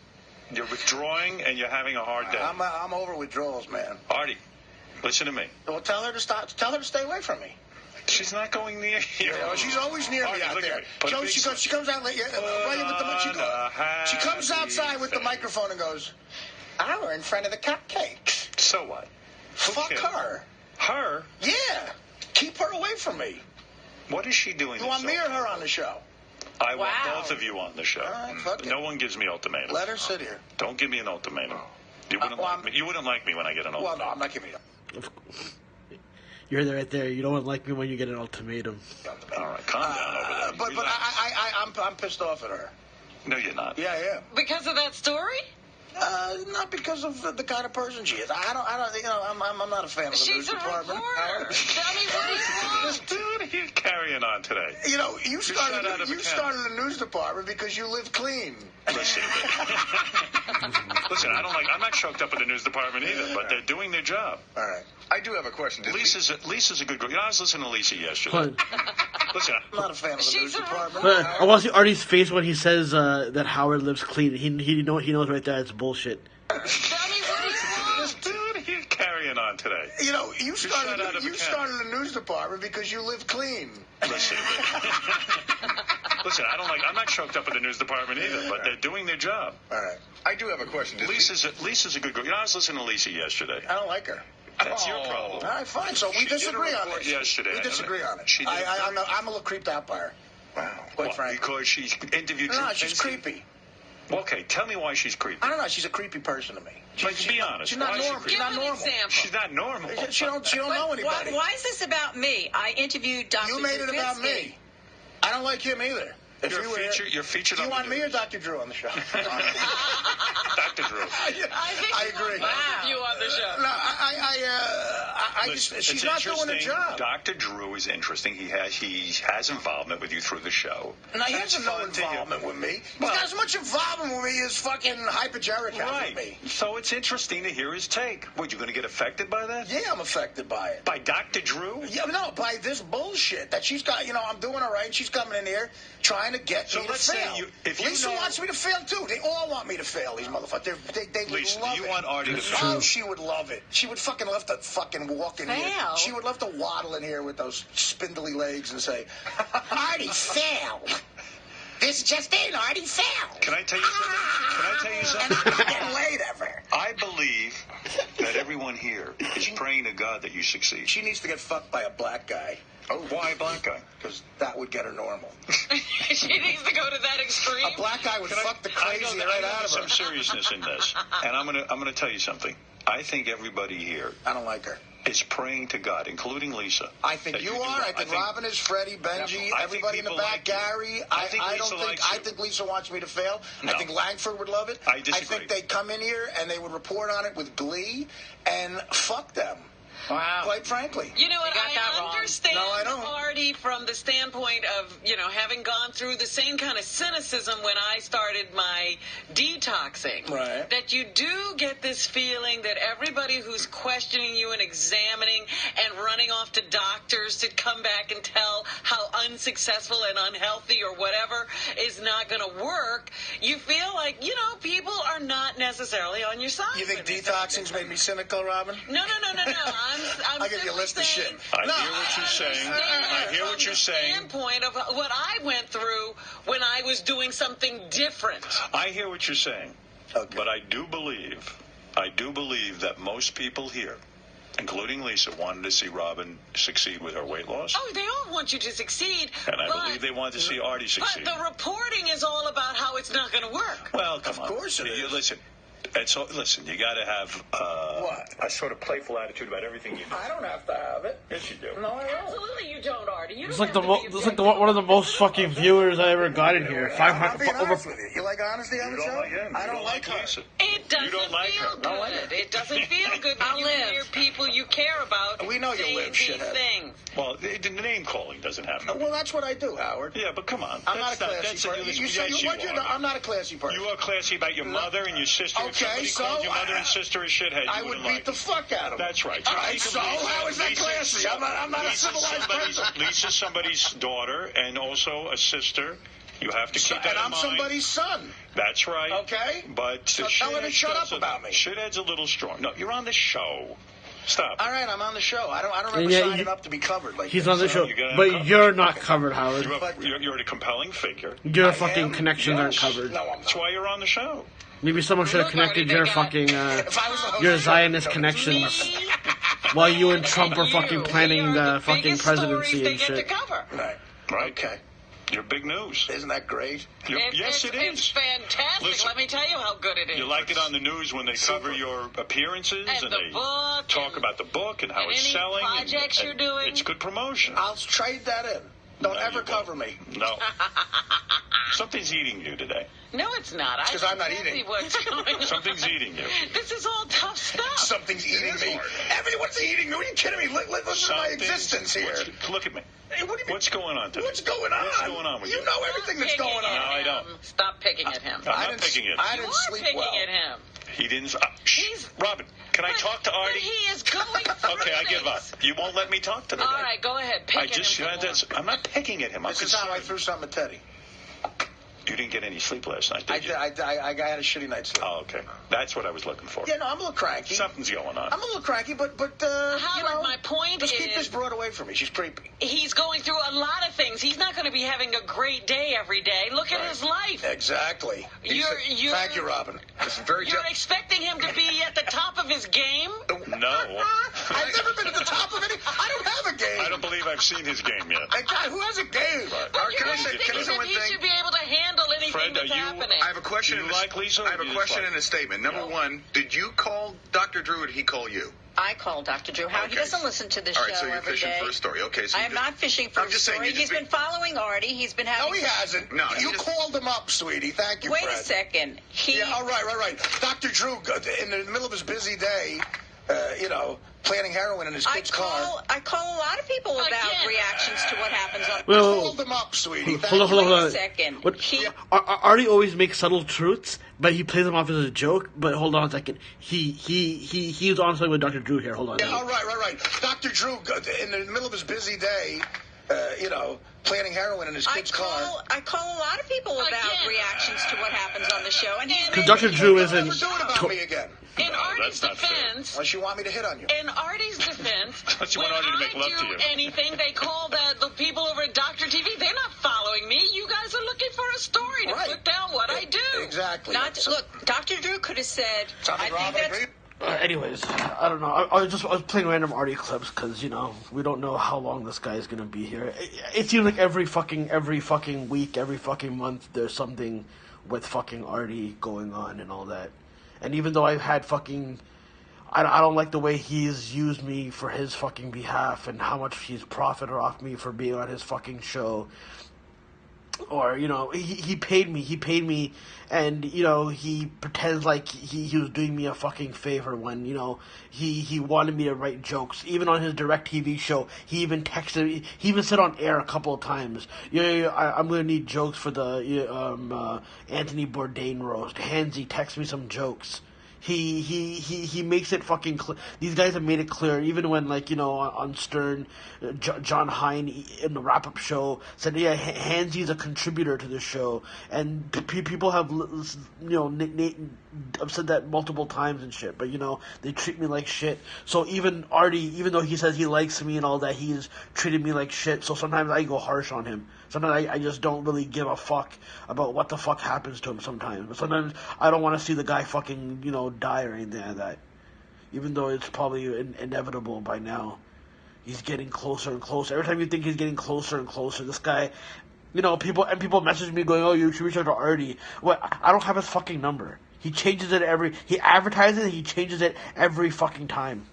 You're withdrawing and you're having a hard day. I'm over withdrawals, man. Artie, listen to me. Well, tell her to stop. Tell her to stay away from me. She's not going near you. Yeah, she's always near me Artie, out look at there. me. Put a Joe, big she comes out right with the. She comes outside with the microphone and goes, "I were in front of the cupcakes." So what? Fuck cares? her. Her? Yeah. Keep her away from me. What is she doing? You want me or her on the show? I want both of you on the show. All right, fuck it. No one gives me ultimatums. Let her sit here. Don't give me an ultimatum. You wouldn't like me. You wouldn't like me when I get an ultimatum. Well, no, I'm not giving you. You're right there. You don't like me when you get an ultimatum. All right, calm down over there. But I'm pissed off at her. No, you're not. Yeah, I am. Because of that story? Not because of the kind of person she is. I don't. I'm not a fan of the news department. Tell me what is wrong. Dude, you're carrying on today. You started a news department because you live clean. Listen, I'm not choked up in the news department either, but they're doing their job. All right. I do have a question. Lisa's a good girl. I was listening to Lisa yesterday. Listen, I'm not a fan of the news department. I want to see Artie's face when he says that Howard lives clean. He knows right there it's bullshit. Dude, you're carrying on today. You started a news department because you live clean. Listen, I'm not choked up in the news department either, but they're doing their job. All right. I do have a question. Lisa's a good girl. I was listening to Lisa yesterday. I don't like her. That's your problem. All right, fine. So we disagree on it. Yesterday. We disagree on it. I'm a little creeped out by her. Wow. Quite frankly. Because she interviewed Drew No, she's Pinsky? creepy. Okay, tell me why she's creepy. I don't know. She's a creepy person to me. Be honest. She's not Why is she normal. creepy? She's not normal. Example. She's not normal. She don't know anybody. Why is this about me? I interviewed Dr. You made it about me. I don't like him either. If You're featured do on you want the me or news. Dr. Drew on the show? Dr. Drew. I agree. You on the show. No, she's not doing her job. Dr. Drew is interesting. He has involvement with you through the show. No, he has no involvement with me. He's got as much involvement with me as fucking Hyperjeric has with me. So it's interesting to hear his take. What, you going to get affected by that? Yeah, I'm affected by it. By Dr. Drew? Yeah, no, by this bullshit that she's got. I'm doing all right, and she's coming in here trying to get me to fail. Lisa wants me to fail, too. They all want me to fail, these motherfuckers. They would Lisa, love do you it. want Artie to fail? Oh, she would love it. She would fucking love to fucking walk in here. She would love to waddle in here with those spindly legs and say, Artie, fail. This just in, Artie, fail. Can I tell you something? And I'm not getting laid ever. I believe that everyone here is praying to God that you succeed. She needs to get fucked by a black guy. Oh, why a black guy? Because that would get her normal. She needs to go to that extreme. A black guy would fuck the crazy right out of her. There's some seriousness in this, and I'm gonna tell you something. I think everybody here. I don't like her. Is praying to God, including Lisa. I think you are. I think Robin is. Freddie, Benji, everybody in the back, Gary. I think Lisa wants me to fail. No. I think Langford would love it. I disagree. I think they'd come in here and they would report on it with glee and fuck them. Wow. Quite frankly. You know what? I understand Artie from the standpoint of, having gone through the same kind of cynicism when I started my detoxing. Right. That you do get this feeling that everybody who's questioning you and examining and running off to doctors to come back and tell how unsuccessful and unhealthy or whatever is not going to work, you feel like, people are not necessarily on your side. You think detoxing's made me cynical, Robin? No. I'll give you a list of shit. I hear what you're saying. I hear what you're saying. Standpoint of what I went through when I was doing something different. I hear what you're saying. Okay. But I do believe that most people here, including Lisa, wanted to see Robin succeed with her weight loss. Oh, they all want you to succeed. And I believe they want to see Artie succeed. But the reporting is all about how it's not going to work. Well, come on. Of course it is. Listen. And so, listen, you got to have a sort of playful attitude about everything you do. I don't have to have it. Yes, you do. No, I don't. Absolutely, you don't, Artie. It's like one of the most fucking viewers I ever got in here. 500 over. You like honesty on the show? I don't like her. It doesn't feel good. It doesn't feel good when you hear people you care about. We know you live, shithead. Things. Well, the name calling doesn't happen. Well, that's what I do, Howard. Yeah, but come on. I'm not a classy person. I'm not a classy person. You are classy about your mother and your sister. Okay, if somebody called your mother and sister a shithead, I would beat the fuck out of them. That's right. All right, so how is that classy? I'm not a civilized person. Lisa's somebody's daughter and also a sister. You have to keep that in mind. And I'm somebody's son. That's right. Okay? But so tell her to shut up about me. Shithead's a little strong. No, you're on the show. Stop. All right, I'm on the show. I don't remember signing up to be covered like he's this. on the show, but you're not covered, Howard. You're a compelling figure. Your fucking connections aren't covered. No, I'm not. That's why you're on the show. Maybe someone should have connected your fucking your Zionist connections while you and Trump were fucking planning the fucking presidency and shit. Right. Okay. You're big news. Isn't that great? Yes, it is. It's fantastic. Listen, let me tell you how good it is. You like it on the news when they cover your appearances and they talk about the book and how it's selling. Projects you're doing. It's good promotion. I'll trade that in. Don't ever cover me. No. Something's eating you today. No, it's not. Because I'm not eating. What's going on. Something's eating you. This is all tough stuff. Something's eating me. What's eating me? What are you kidding me? Listen to my existence here. Look at me. Hey, what do you mean? What's going on today? What's going on? What's going on with you? You know everything that's going on. No, I don't. Stop picking at him. I'm not picking at him. I didn't sleep well. You're picking at him. He didn't. Robin, can I talk to Artie? He is going through Okay, I give up. You won't let me talk to the guy. All right, go ahead. Pick at him. I'm not picking at him. This is how I threw something at Teddy. You didn't get any sleep last night, did you? I had a shitty night's sleep. Oh, okay. That's what I was looking for. Yeah, no, I'm a little cranky. Something's going on. I'm a little cranky, but Howard, my point is... Just keep this broad away from me. She's creepy. He's going through a lot of things. He's not going to be having a great day every day. Look at his life. Exactly. Thank you, Robin. You're expecting him to be at the top of his game? No. I've never been at the top of any... I don't have a game. I don't believe I've seen his game yet. Hey, God, who has a game? Can I say one He thing? should be able to handle anything Fred, that's happening. I have a question. Do you like Lisa? I have a question and a statement. Number one, did you call Dr. Drew or did he call you? I called Dr. Drew. How he doesn't listen to the show All right, so you're every fishing day. for a story. Okay, so I am not fishing for I'm just a story. saying He's been following Artie. He's been having. No, he hasn't. No, you called him up, sweetie. Thank you, Wait Fred. a second. Yeah, all right. Dr. Drew, in the middle of his busy day, planting heroin in his kid's car. I call a lot of people about reactions to what happens on. Well, called him up, sweetie. Hold on. Wait a second. Artie always makes subtle truths, but he plays them off as a joke. But hold on a second. He was honestly with Dr. Drew here. Hold on. Yeah, all right. Dr. Drew, in the middle of his busy day, planting heroin in his kid's car. I call a lot of people about reactions to what happens on the show, and Because Dr. Drew isn't. Never do it about me again. In Artie's defense, unless you want me to hit on you. In Artie's defense, Unless you when want Artie to make I love do to you. anything, they call the people over at Dr. TV. They're not following me. You guys are looking for a story to put down what I do. Exactly. Look, Dr. Drew could have said. I think that's. Anyways, I don't know. I was playing random Artie clips because we don't know how long this guy is gonna be here. It seems like every fucking week, every fucking month, there's something with fucking Artie going on and all that. And even though I've had fucking, I don't like the way he's used me for his fucking behalf and how much he's profited off me for being on his fucking show. Or, he paid me, and, he pretends like he was doing me a fucking favor when, he wanted me to write jokes. Even on his direct TV show, he even texted me, he even said on air a couple of times, I'm gonna need jokes for the, Anthony Bourdain roast. Hanzi, text me some jokes. He makes it fucking clear. These guys have made it clear, even when, on Stern, John Hine in the wrap-up show said, Hanzi's a contributor to the show, and people have, I've said that multiple times and shit, but, they treat me like shit. So even Artie, even though he says he likes me and all that, he's treated me like shit, so sometimes I go harsh on him. Sometimes I just don't really give a fuck about what the fuck happens to him sometimes. But sometimes I don't want to see the guy fucking, die or anything like that. Even though it's probably inevitable by now. He's getting closer and closer. Every time you think he's getting closer and closer, this guy, people message me going, oh, you should reach out to Artie. Well, I don't have his fucking number. He changes it he advertises it, he changes it every fucking time.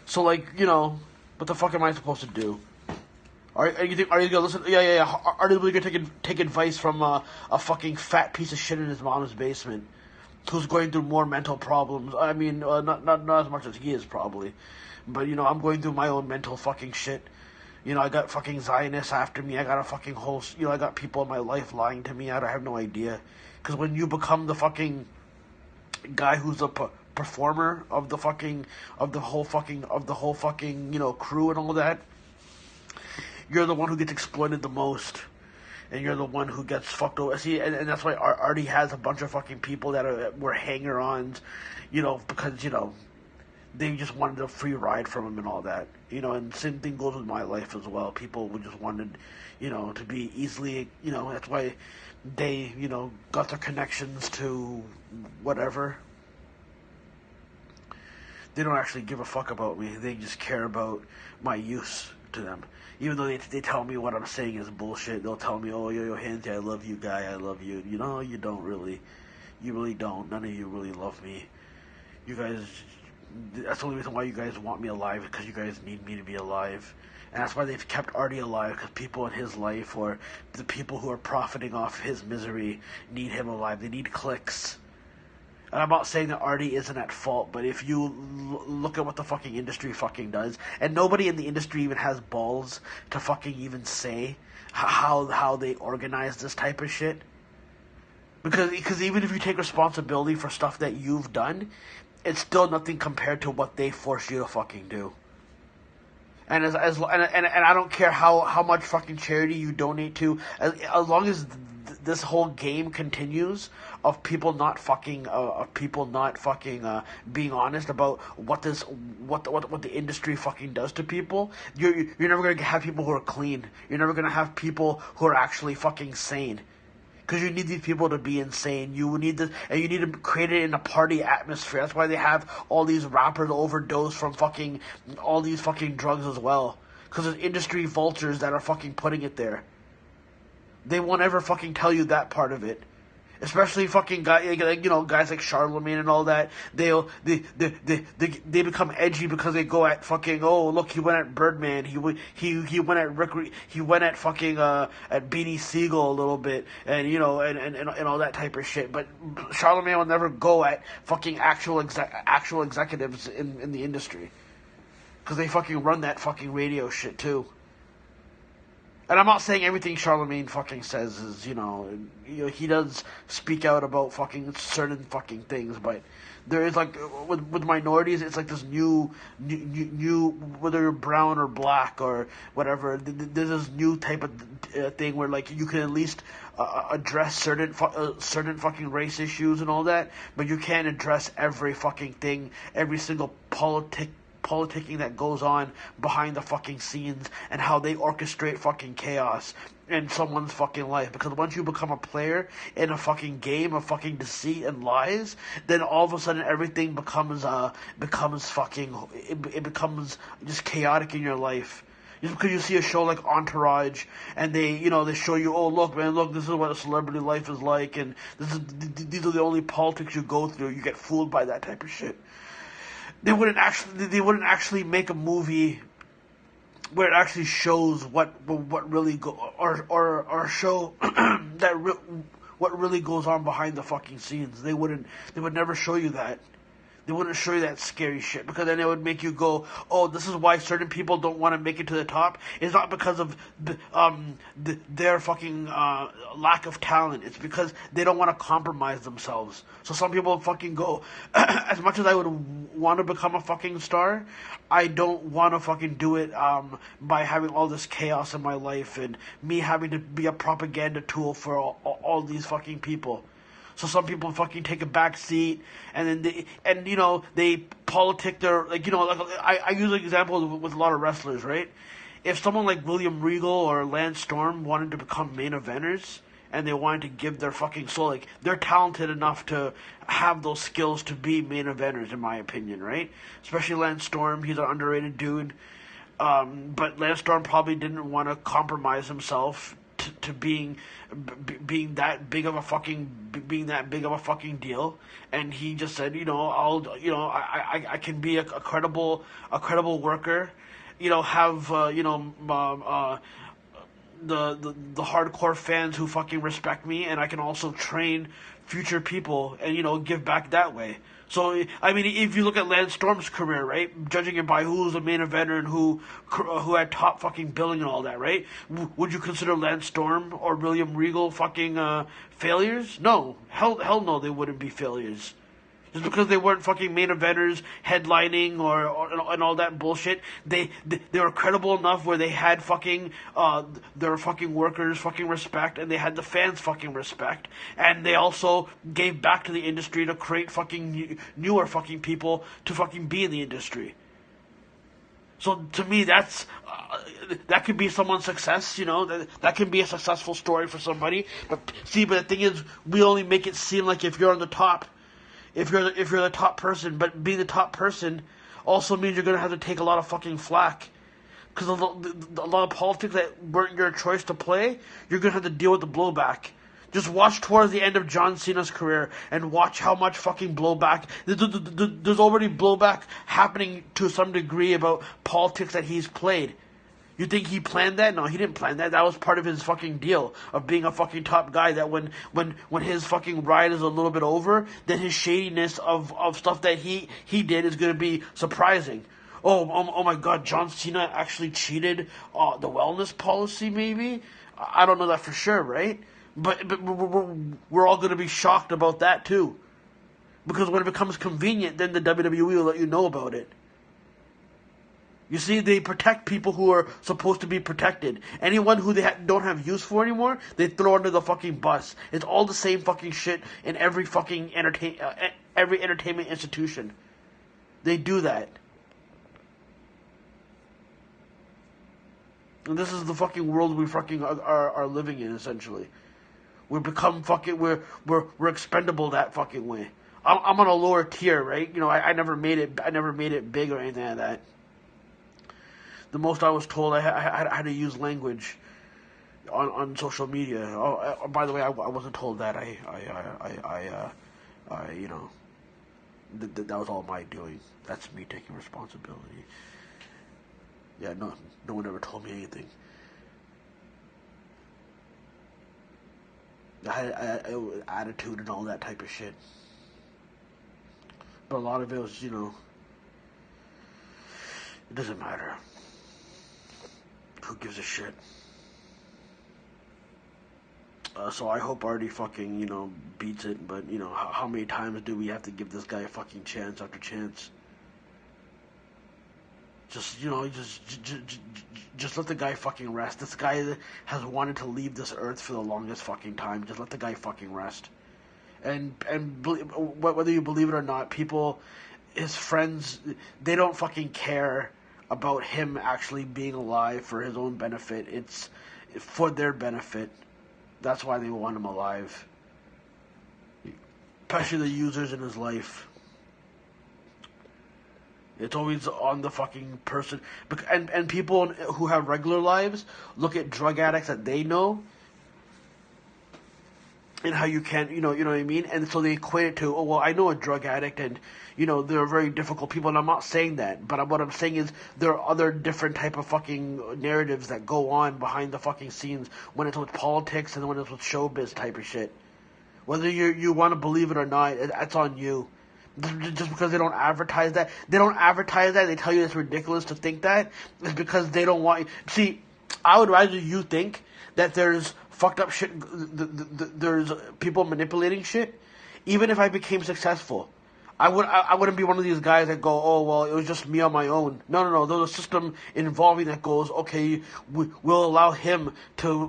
So, what the fuck am I supposed to do? Are you gonna listen? Yeah. Are you really gonna take advice from a fucking fat piece of shit in his mom's basement, who's going through more mental problems? I mean, not as much as he is probably, but I'm going through my own mental fucking shit. I got fucking Zionists after me. I got a fucking whole. I got people in my life lying to me. I have no idea. Because when you become the fucking guy who's a performer of the whole fucking crew and all that. You're the one who gets exploited the most, and you're the one who gets fucked over. See, and that's why Artie has a bunch of fucking people that were hanger-ons, because, they just wanted a free ride from him and all that. And same thing goes with my life as well. People who just wanted, to be easily, that's why they, got their connections to whatever. They don't actually give a fuck about me. They just care about my use to them. Even though they tell me what I'm saying is bullshit, they'll tell me, oh, yo, Hanzi, I love you, guy, I love you. You don't really. You really don't. None of you really love me. You guys, that's the only reason why you guys want me alive, because you guys need me to be alive. And that's why they've kept Artie alive, because people in his life, or the people who are profiting off his misery, need him alive. They need clicks. And I'm not saying that Artie isn't at fault, but if you look at what the fucking industry fucking does, and nobody in the industry even has balls to fucking even say how they organize this type of shit. Because even if you take responsibility for stuff that you've done, it's still nothing compared to what they force you to fucking do. And and I don't care how much fucking charity you donate to, as long as this whole game continues of people not fucking being honest about what the industry fucking does to people. You're never gonna have people who are clean. You're never gonna have people who are actually fucking sane. Because you need these people to be insane. You need this, and you need to create it in a party atmosphere. That's why they have all these rappers overdose from fucking all these fucking drugs as well. because there's industry vultures that are fucking putting it there. They won't ever fucking tell you that part of it. Especially fucking guys like Charlemagne and all that. They become edgy because they go at fucking, oh look, he went at Birdman, he went at Rick, he went at fucking at Beanie Siegel a little bit, and and all that type of shit. But Charlemagne will never go at fucking actual executives in the industry, because they fucking run that fucking radio shit too. And I'm not saying everything Charlemagne fucking says is, he does speak out about fucking certain fucking things, but there is like, with minorities, it's like this new, whether you're brown or black or whatever, there's this new type of thing where like you can at least address certain fucking race issues and all that, but you can't address every fucking thing, every single politicking that goes on behind the fucking scenes and how they orchestrate fucking chaos in someone's fucking life. Because once you become a player in a fucking game of fucking deceit and lies, then all of a sudden everything becomes just chaotic in your life. Just because you see a show like Entourage and they show you, oh look man, look, this is what a celebrity life is like, and these are the only politics you go through, you get fooled by that type of shit. They wouldn't actually make a movie where it actually shows what really or show what really goes on behind the fucking scenes. They would never show you that. They wouldn't show you that scary shit, because then it would make you go, oh, this is why certain people don't want to make it to the top. It's not because of their fucking lack of talent. It's because they don't want to compromise themselves. So some people fucking go, as much as I would want to become a fucking star, I don't want to fucking do it by having all this chaos in my life and me having to be a propaganda tool for all these fucking people. So some people fucking take a back seat, and then they politic their, I use an example with a lot of wrestlers, right? If someone like William Regal or Lance Storm wanted to become main eventers, and they wanted to give their fucking soul, like, they're talented enough to have those skills to be main eventers, in my opinion, right? Especially Lance Storm, he's an underrated dude, but Lance Storm probably didn't want to compromise himself to being that big of a fucking deal, and he just said, I can be a credible worker, have the hardcore fans who fucking respect me, and I can also train future people and give back that way. So, I mean, if you look at Lance Storm's career, right, judging it by who's the main eventer and who had top fucking billing and all that, right, would you consider Lance Storm or William Regal fucking failures? No. Hell no, they wouldn't be failures. Just because they weren't fucking main eventers, headlining, or and all that bullshit, they were credible enough where they had fucking their fucking workers fucking respect, and they had the fans fucking respect, and they also gave back to the industry to create fucking newer fucking people to fucking be in the industry. So to me, that could be someone's success, that can be a successful story for somebody. But the thing is, we only make it seem like if you're on the top. If you're the top person, but being the top person also means you're gonna have to take a lot of fucking flack, because a lot of politics that weren't your choice to play, you're gonna have to deal with the blowback. Just watch towards the end of John Cena's career and watch how much fucking blowback. There's already blowback happening to some degree about politics that he's played. You think he planned that? No, he didn't plan that. That was part of his fucking deal of being a fucking top guy, that when his fucking ride is a little bit over, then his shadiness of stuff that he did is going to be surprising. Oh my God, John Cena actually cheated the wellness policy, maybe? I don't know that for sure, right? But we're all going to be shocked about that too. Because when it becomes convenient, then the WWE will let you know about it. You see, they protect people who are supposed to be protected. Anyone who they don't have use for anymore, they throw under the fucking bus. It's all the same fucking shit in every fucking every entertainment institution. They do that. And this is the fucking world we fucking are living in, essentially. We become fucking, we're expendable that fucking way. I'm on a lower tier, right? I never made it big or anything like that. The most I was told, I had to use language on social media. Oh, by the way, I wasn't told that. You know, that was all my doing. That's me taking responsibility. Yeah, no one ever told me anything. I had attitude and all that type of shit. But a lot of it was, you know, it doesn't matter. Who gives a shit? So I hope Artie fucking, you know, beats it. But, you know, how many times do we have to give this guy a fucking chance after chance? Just, you know, just let the guy fucking rest. This guy has wanted to leave this earth for the longest fucking time. Just let the guy fucking rest. And whether you believe it or not, people, his friends, they don't fucking care about him actually being alive for his own benefit. It's for their benefit. That's why they want him alive. Especially the users in his life. It's always on the fucking person. And people who have regular lives look at drug addicts that they know and how you can't, you know what I mean? And so they equate it to, oh, well, I know a drug addict and, you know, they're very difficult people. And I'm not saying that. But what I'm saying is there are other different type of fucking narratives that go on behind the fucking scenes when it's with politics and when it's with showbiz type of shit. Whether you want to believe it or not, that's on you. Just because they don't advertise that. They don't advertise that. They tell you it's ridiculous to think that. It's because they don't want you. See, I would rather you think that there's fucked up shit, there's people manipulating shit. Even if I became successful, I wouldn't be one of these guys that go, oh, well, it was just me on my own. No. There's a system involving that goes, okay, we'll allow him to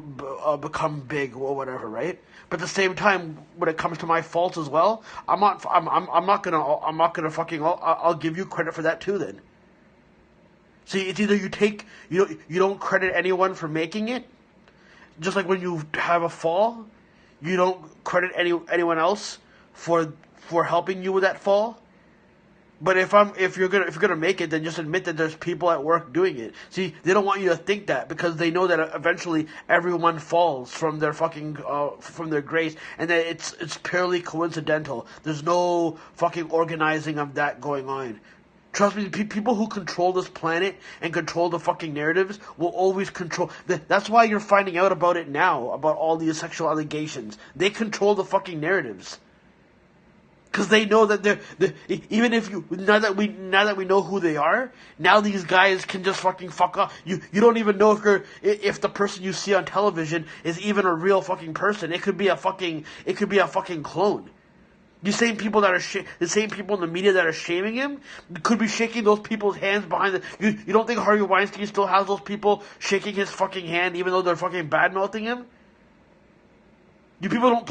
become big or whatever, right? But at the same time, when it comes to my faults as well, I'm not gonna fucking, I'll give you credit for that too then. See, it's either you don't credit anyone for making it, just like when you have a fall, you don't credit anyone else for helping you with that fall. But if you're gonna make it, then just admit that there's people at work doing it. See, they don't want you to think that because they know that eventually everyone falls from their fucking from their grace, and that it's purely coincidental. There's no fucking organizing of that going on. Trust me, people who control this planet and control the fucking narratives will always control. That's why you're finding out about it now, about all these sexual allegations. They control the fucking narratives. Because they know that even if now that we know who they are, now these guys can just fucking fuck off. You don't even know if the person you see on television is even a real fucking person. It could be a fucking clone. The same people that are the same people in the media that are shaming him could be shaking those people's hands behind you don't think Harvey Weinstein still has those people shaking his fucking hand even though they're fucking bad-mouthing him? You people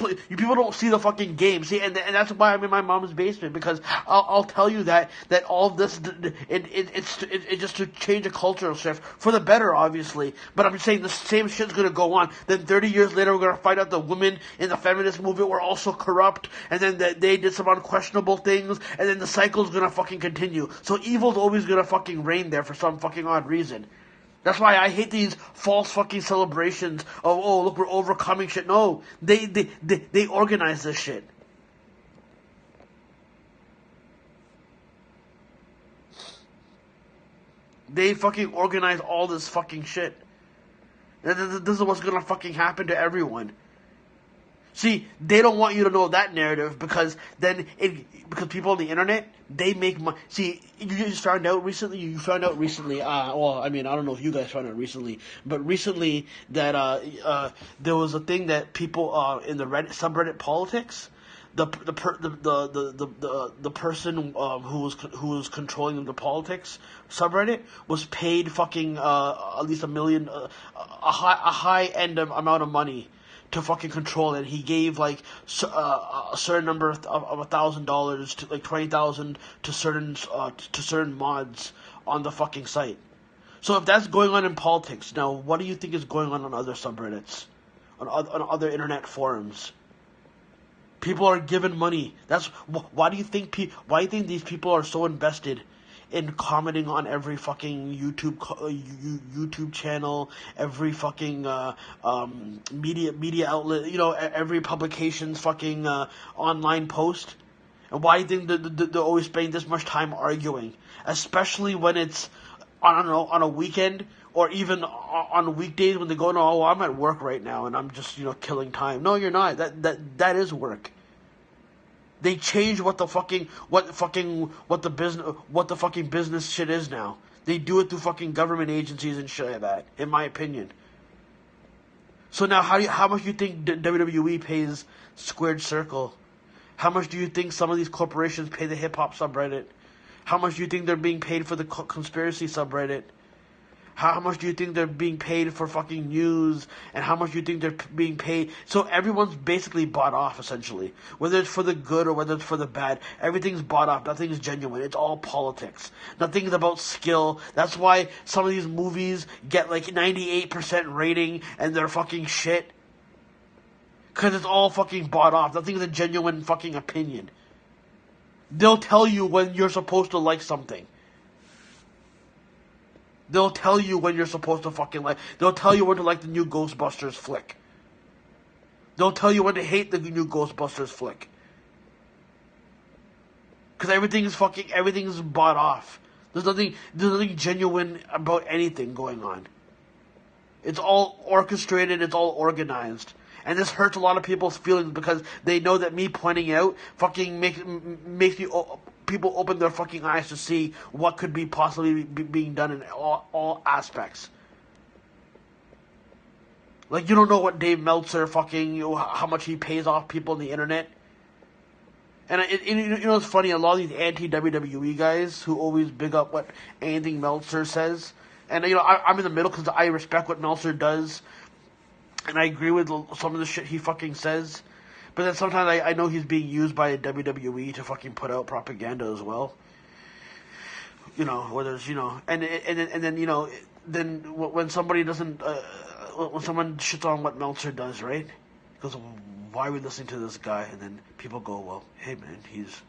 don't see the fucking game. See, and that's why I'm in my mom's basement, because I'll tell you that all of this it's just to change a cultural shift for the better, obviously. But I'm saying the same shit's gonna go on. Then 30 years later, we're gonna find out the women in the feminist movement were also corrupt, and then they did some unquestionable things, and then the cycle's gonna fucking continue. So evil's always gonna fucking reign there for some fucking odd reason. That's why I hate these false fucking celebrations of, oh, look, we're overcoming shit. No, they organize this shit. They fucking organize all this fucking shit. This is what's gonna fucking happen to everyone. See, they don't want you to know that narrative because people on the internet, they make money. See, you just found out recently. Well, I mean, I don't know if you guys found out recently, but recently that there was a thing that people in the Reddit subreddit politics, the person who was controlling the politics subreddit was paid fucking at least $1 million, a high end amount of money to fucking control it. He gave like a certain number of $1,000 to like 20,000 to certain mods on the fucking site. So if that's going on in politics, now what do you think is going on other subreddits, on other internet forums? People are given money. That's why do you think these people are so invested in commenting on every fucking YouTube channel, every fucking media outlet, every publication's fucking online post? And why do you think they're always spending this much time arguing? Especially when it's, I don't know, on a weekend, or even on weekdays when they go, no, I'm at work right now and I'm just, killing time. No, you're not. That is work. They changed what the fucking business shit is now. They do it through fucking government agencies and shit like that, in my opinion. So now, how much do you think WWE pays Squared Circle? How much do you think some of these corporations pay the hip hop subreddit? How much do you think they're being paid for the conspiracy subreddit? How much do you think they're being paid for fucking news? And how much do you think they're being paid? So everyone's basically bought off, essentially. Whether it's for the good or whether it's for the bad, everything's bought off. Nothing's genuine. It's all politics. Nothing's about skill. That's why some of these movies get like 98% rating and they're fucking shit. Because it's all fucking bought off. Nothing's a genuine fucking opinion. They'll tell you when you're supposed to like something. They'll tell you when you're supposed to fucking like. They'll tell you when to like the new Ghostbusters flick. They'll tell you when to hate the new Ghostbusters flick. Because everything's bought off. There's nothing genuine about anything going on. It's all orchestrated. It's all organized. And this hurts a lot of people's feelings because they know that me pointing out fucking makes people open their fucking eyes to see what could be possibly being done in all aspects. Like, you don't know what Dave Meltzer fucking, how much he pays off people on the internet. And it's funny, a lot of these anti-WWE guys who always big up what anything Meltzer says. And, I'm in the middle because I respect what Meltzer does. And I agree with some of the shit he fucking says. But then sometimes I know he's being used by WWE to fucking put out propaganda as well. Whether it's, and then, then when somebody doesn't, when someone shits on what Meltzer does, right? Goes, why are we listening to this guy? And then people go, well, hey man, he's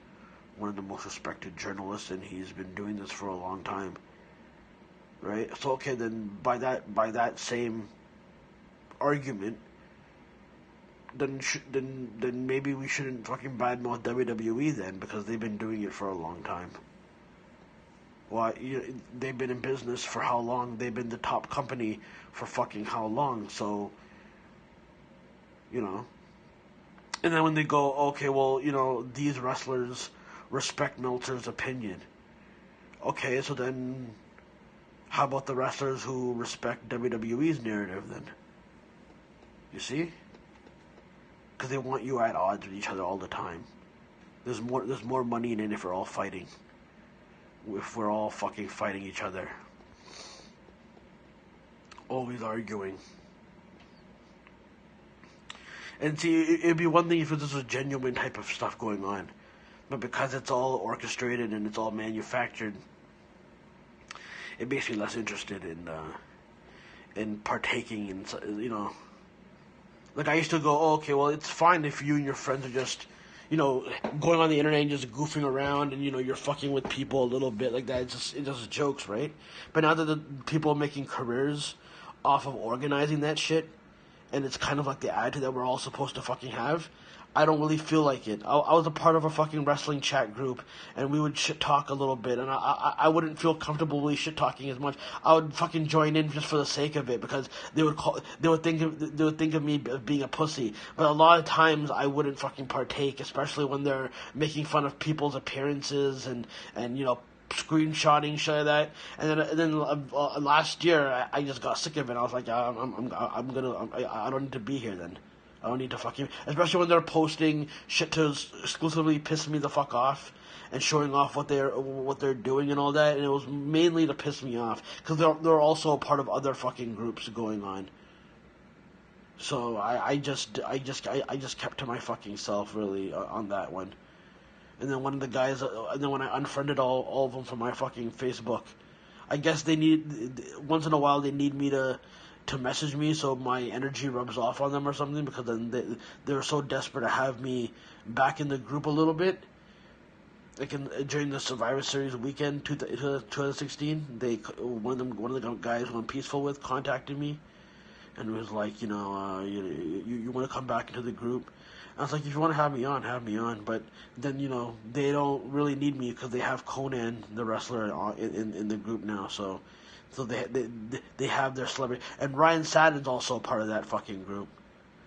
one of the most respected journalists and he's been doing this for a long time. Right? So, okay, then by that same argument, then maybe we shouldn't fucking badmouth WWE then, because they've been doing it for a long time. Why? They've been in business for how long? They've been the top company for fucking how long? So, and then when they go, okay, well, these wrestlers respect Meltzer's opinion. Okay, so then how about the wrestlers who respect WWE's narrative then? You see? Because they want you at odds with each other all the time. There's more money in it if we're all fighting. If we're all fucking fighting each other. Always arguing. And see, it'd be one thing if this was genuine type of stuff going on. But because it's all orchestrated and it's all manufactured, it makes me less interested in partaking in, Like, I used to go, oh, okay, well, it's fine if you and your friends are just, going on the internet and just goofing around and, you're fucking with people a little bit like that. It's just jokes, right? But now that the people are making careers off of organizing that shit, and it's kind of like the attitude that we're all supposed to fucking have, I don't really feel like it. I was a part of a fucking wrestling chat group, and we would shit talk a little bit, and I wouldn't feel comfortable really shit talking as much. I would fucking join in just for the sake of it, because they would think of me as being a pussy. But a lot of times I wouldn't fucking partake, especially when they're making fun of people's appearances and screenshotting shit like that. And then last year I just got sick of it. I was like, I don't need to be here then. I don't need to fucking... Especially when they're posting shit to exclusively piss me the fuck off and showing off what they're doing and all that. And it was mainly to piss me off, because they're also a part of other fucking groups going on. So I just kept to my fucking self, really, on that one. And then one of the guys... And then when I unfriended all of them from my fucking Facebook, I guess they need... Once in a while they need me to message me so my energy rubs off on them or something, because then they're so desperate to have me back in the group a little bit. like during the Survivor Series weekend 2016, one of the guys who I'm peaceful with contacted me and was like, you want to come back into the group? I was like, if you want to have me on. But then, they don't really need me because they have Conan, the wrestler, in the group now. So they have their celebrity. And Ryan Satin's also a part of that fucking group.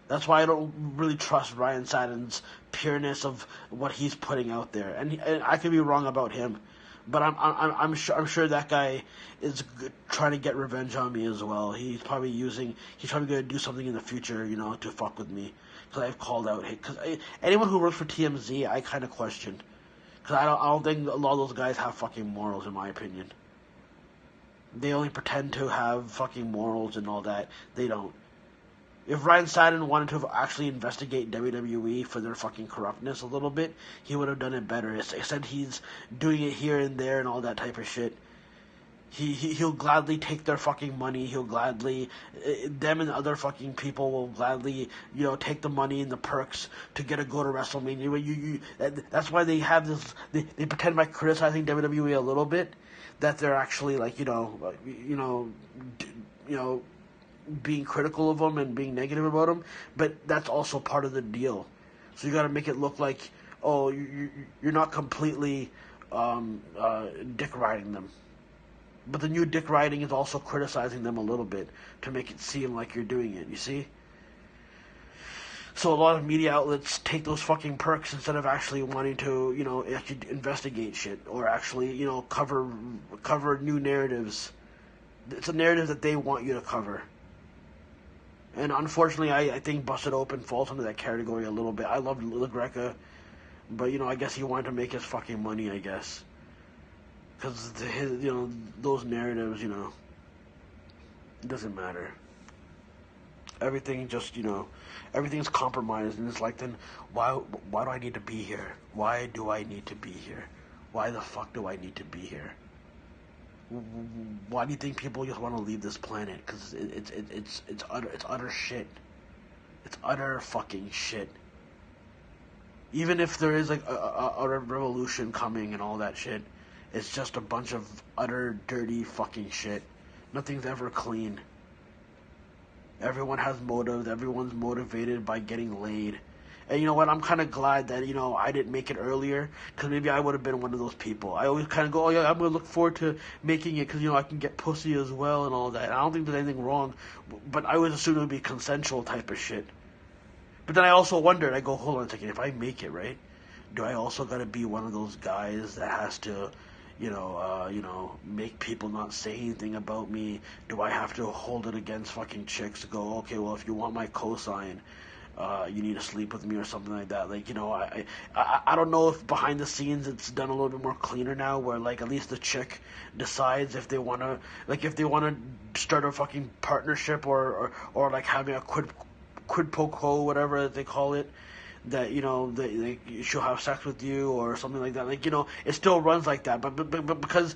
That's why I don't really trust Ryan Satin's pureness of what he's putting out there. And I could be wrong about him, but I'm sure that guy is trying to get revenge on me as well. He's probably going to do something in the future, to fuck with me. Because I've called out, because anyone who works for TMZ, I kind of question. Because I don't think a lot of those guys have fucking morals, in my opinion. They only pretend to have fucking morals and all that. They don't. If Ryan Satin wanted to actually investigate WWE for their fucking corruptness a little bit, he would have done it better. Instead, he's doing it here and there and all that type of shit. He'll gladly take their fucking money. He'll gladly, them and other fucking people will gladly, take the money and the perks to go to WrestleMania. That's why they have this. They pretend by criticizing WWE a little bit that they're actually like being critical of them and being negative about them, but that's also part of the deal. So you got to make it look like, oh, you're not completely dick riding them. But the new dick riding is also criticizing them a little bit to make it seem like you're doing it, you see? So a lot of media outlets take those fucking perks instead of actually wanting to, actually investigate shit or actually, cover new narratives. It's a narrative that they want you to cover. And unfortunately, I think Busted Open falls into that category a little bit. I love LaGreca, but, I guess he wanted to make his fucking money, I guess. Because, those narratives, it doesn't matter. Everything just, everything's compromised. And it's like, then, why do I need to be here? Why do I need to be here? Why the fuck do I need to be here? Why do you think people just want to leave this planet? Because it's utter shit. It's utter fucking shit. Even if there is like a revolution coming and all that shit, it's just a bunch of utter dirty fucking shit. Nothing's ever clean. Everyone has motives. Everyone's motivated by getting laid. And you know what? I'm kind of glad that, I didn't make it earlier, because maybe I would have been one of those people. I always kind of go, oh yeah, I'm going to look forward to making it, because, I can get pussy as well and all that. And I don't think there's anything wrong, but I always assumed it would be consensual type of shit. But then I also wondered, I go, hold on a second, if I make it, right, do I also got to be one of those guys that has to, make people not say anything about me? Do I have to hold it against fucking chicks to go, okay, well, if you want my cosign, you need to sleep with me or something like that. Like, I don't know if behind the scenes it's done a little bit more cleaner now, where like at least the chick decides if they want to start a fucking partnership or like having a quid pro quo, whatever they call it, that she'll have sex with you or something like that. Like, it still runs like that, but because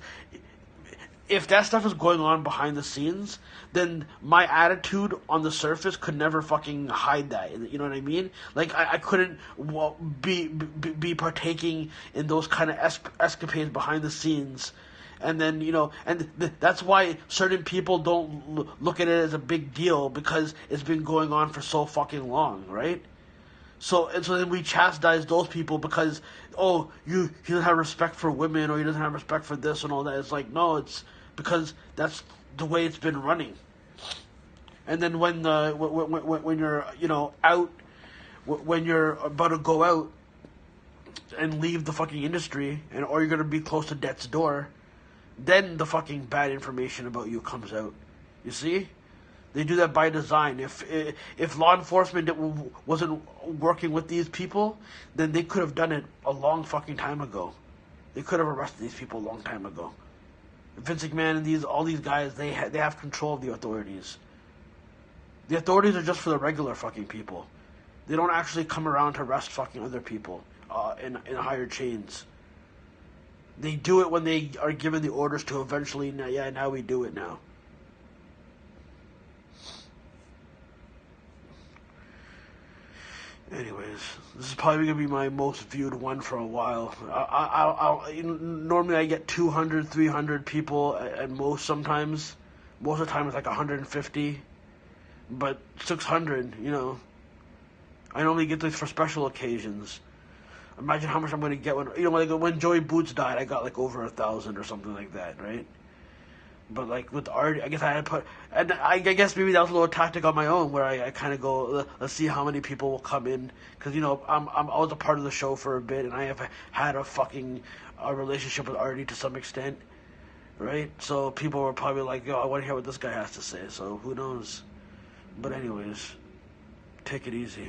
if that stuff is going on behind the scenes, then my attitude on the surface could never fucking hide that. You know what I mean? Like, I couldn't be partaking in those kind of escapades behind the scenes. And then, that's why certain people don't look at it as a big deal, because it's been going on for so fucking long, right? So then we chastise those people because, he doesn't have respect for women, or he doesn't have respect for this and all that. It's like, no, it's because that's the way it's been running. And then when you're out, when you're about to go out and leave the fucking industry, or you're gonna be close to death's door, then the fucking bad information about you comes out. You see? They do that by design. If law enforcement wasn't working with these people, then they could have done it a long fucking time ago. They could have arrested these people a long time ago. Vince McMahon and all these guys, they have control of the authorities. The authorities are just for the regular fucking people. They don't actually come around to arrest fucking other people in higher chains. They do it when they are given the orders to eventually, now we do it now. Anyways, this is probably gonna be my most viewed one for a while. Normally I get 200, 300 people at most. Sometimes, most of the time it's like 150, but 600. I normally get this for special occasions. Imagine how much I'm gonna get when Joey Boots died. I got like over 1,000 or something like that, right? But like with Artie, I guess I had put, and I guess maybe that was a little tactic on my own where I kind of go, let's see how many people will come in, because I was a part of the show for a bit, and I have had a relationship with Artie to some extent, right? So people were probably like, yo, I want to hear what this guy has to say. So who knows? But anyways, take it easy.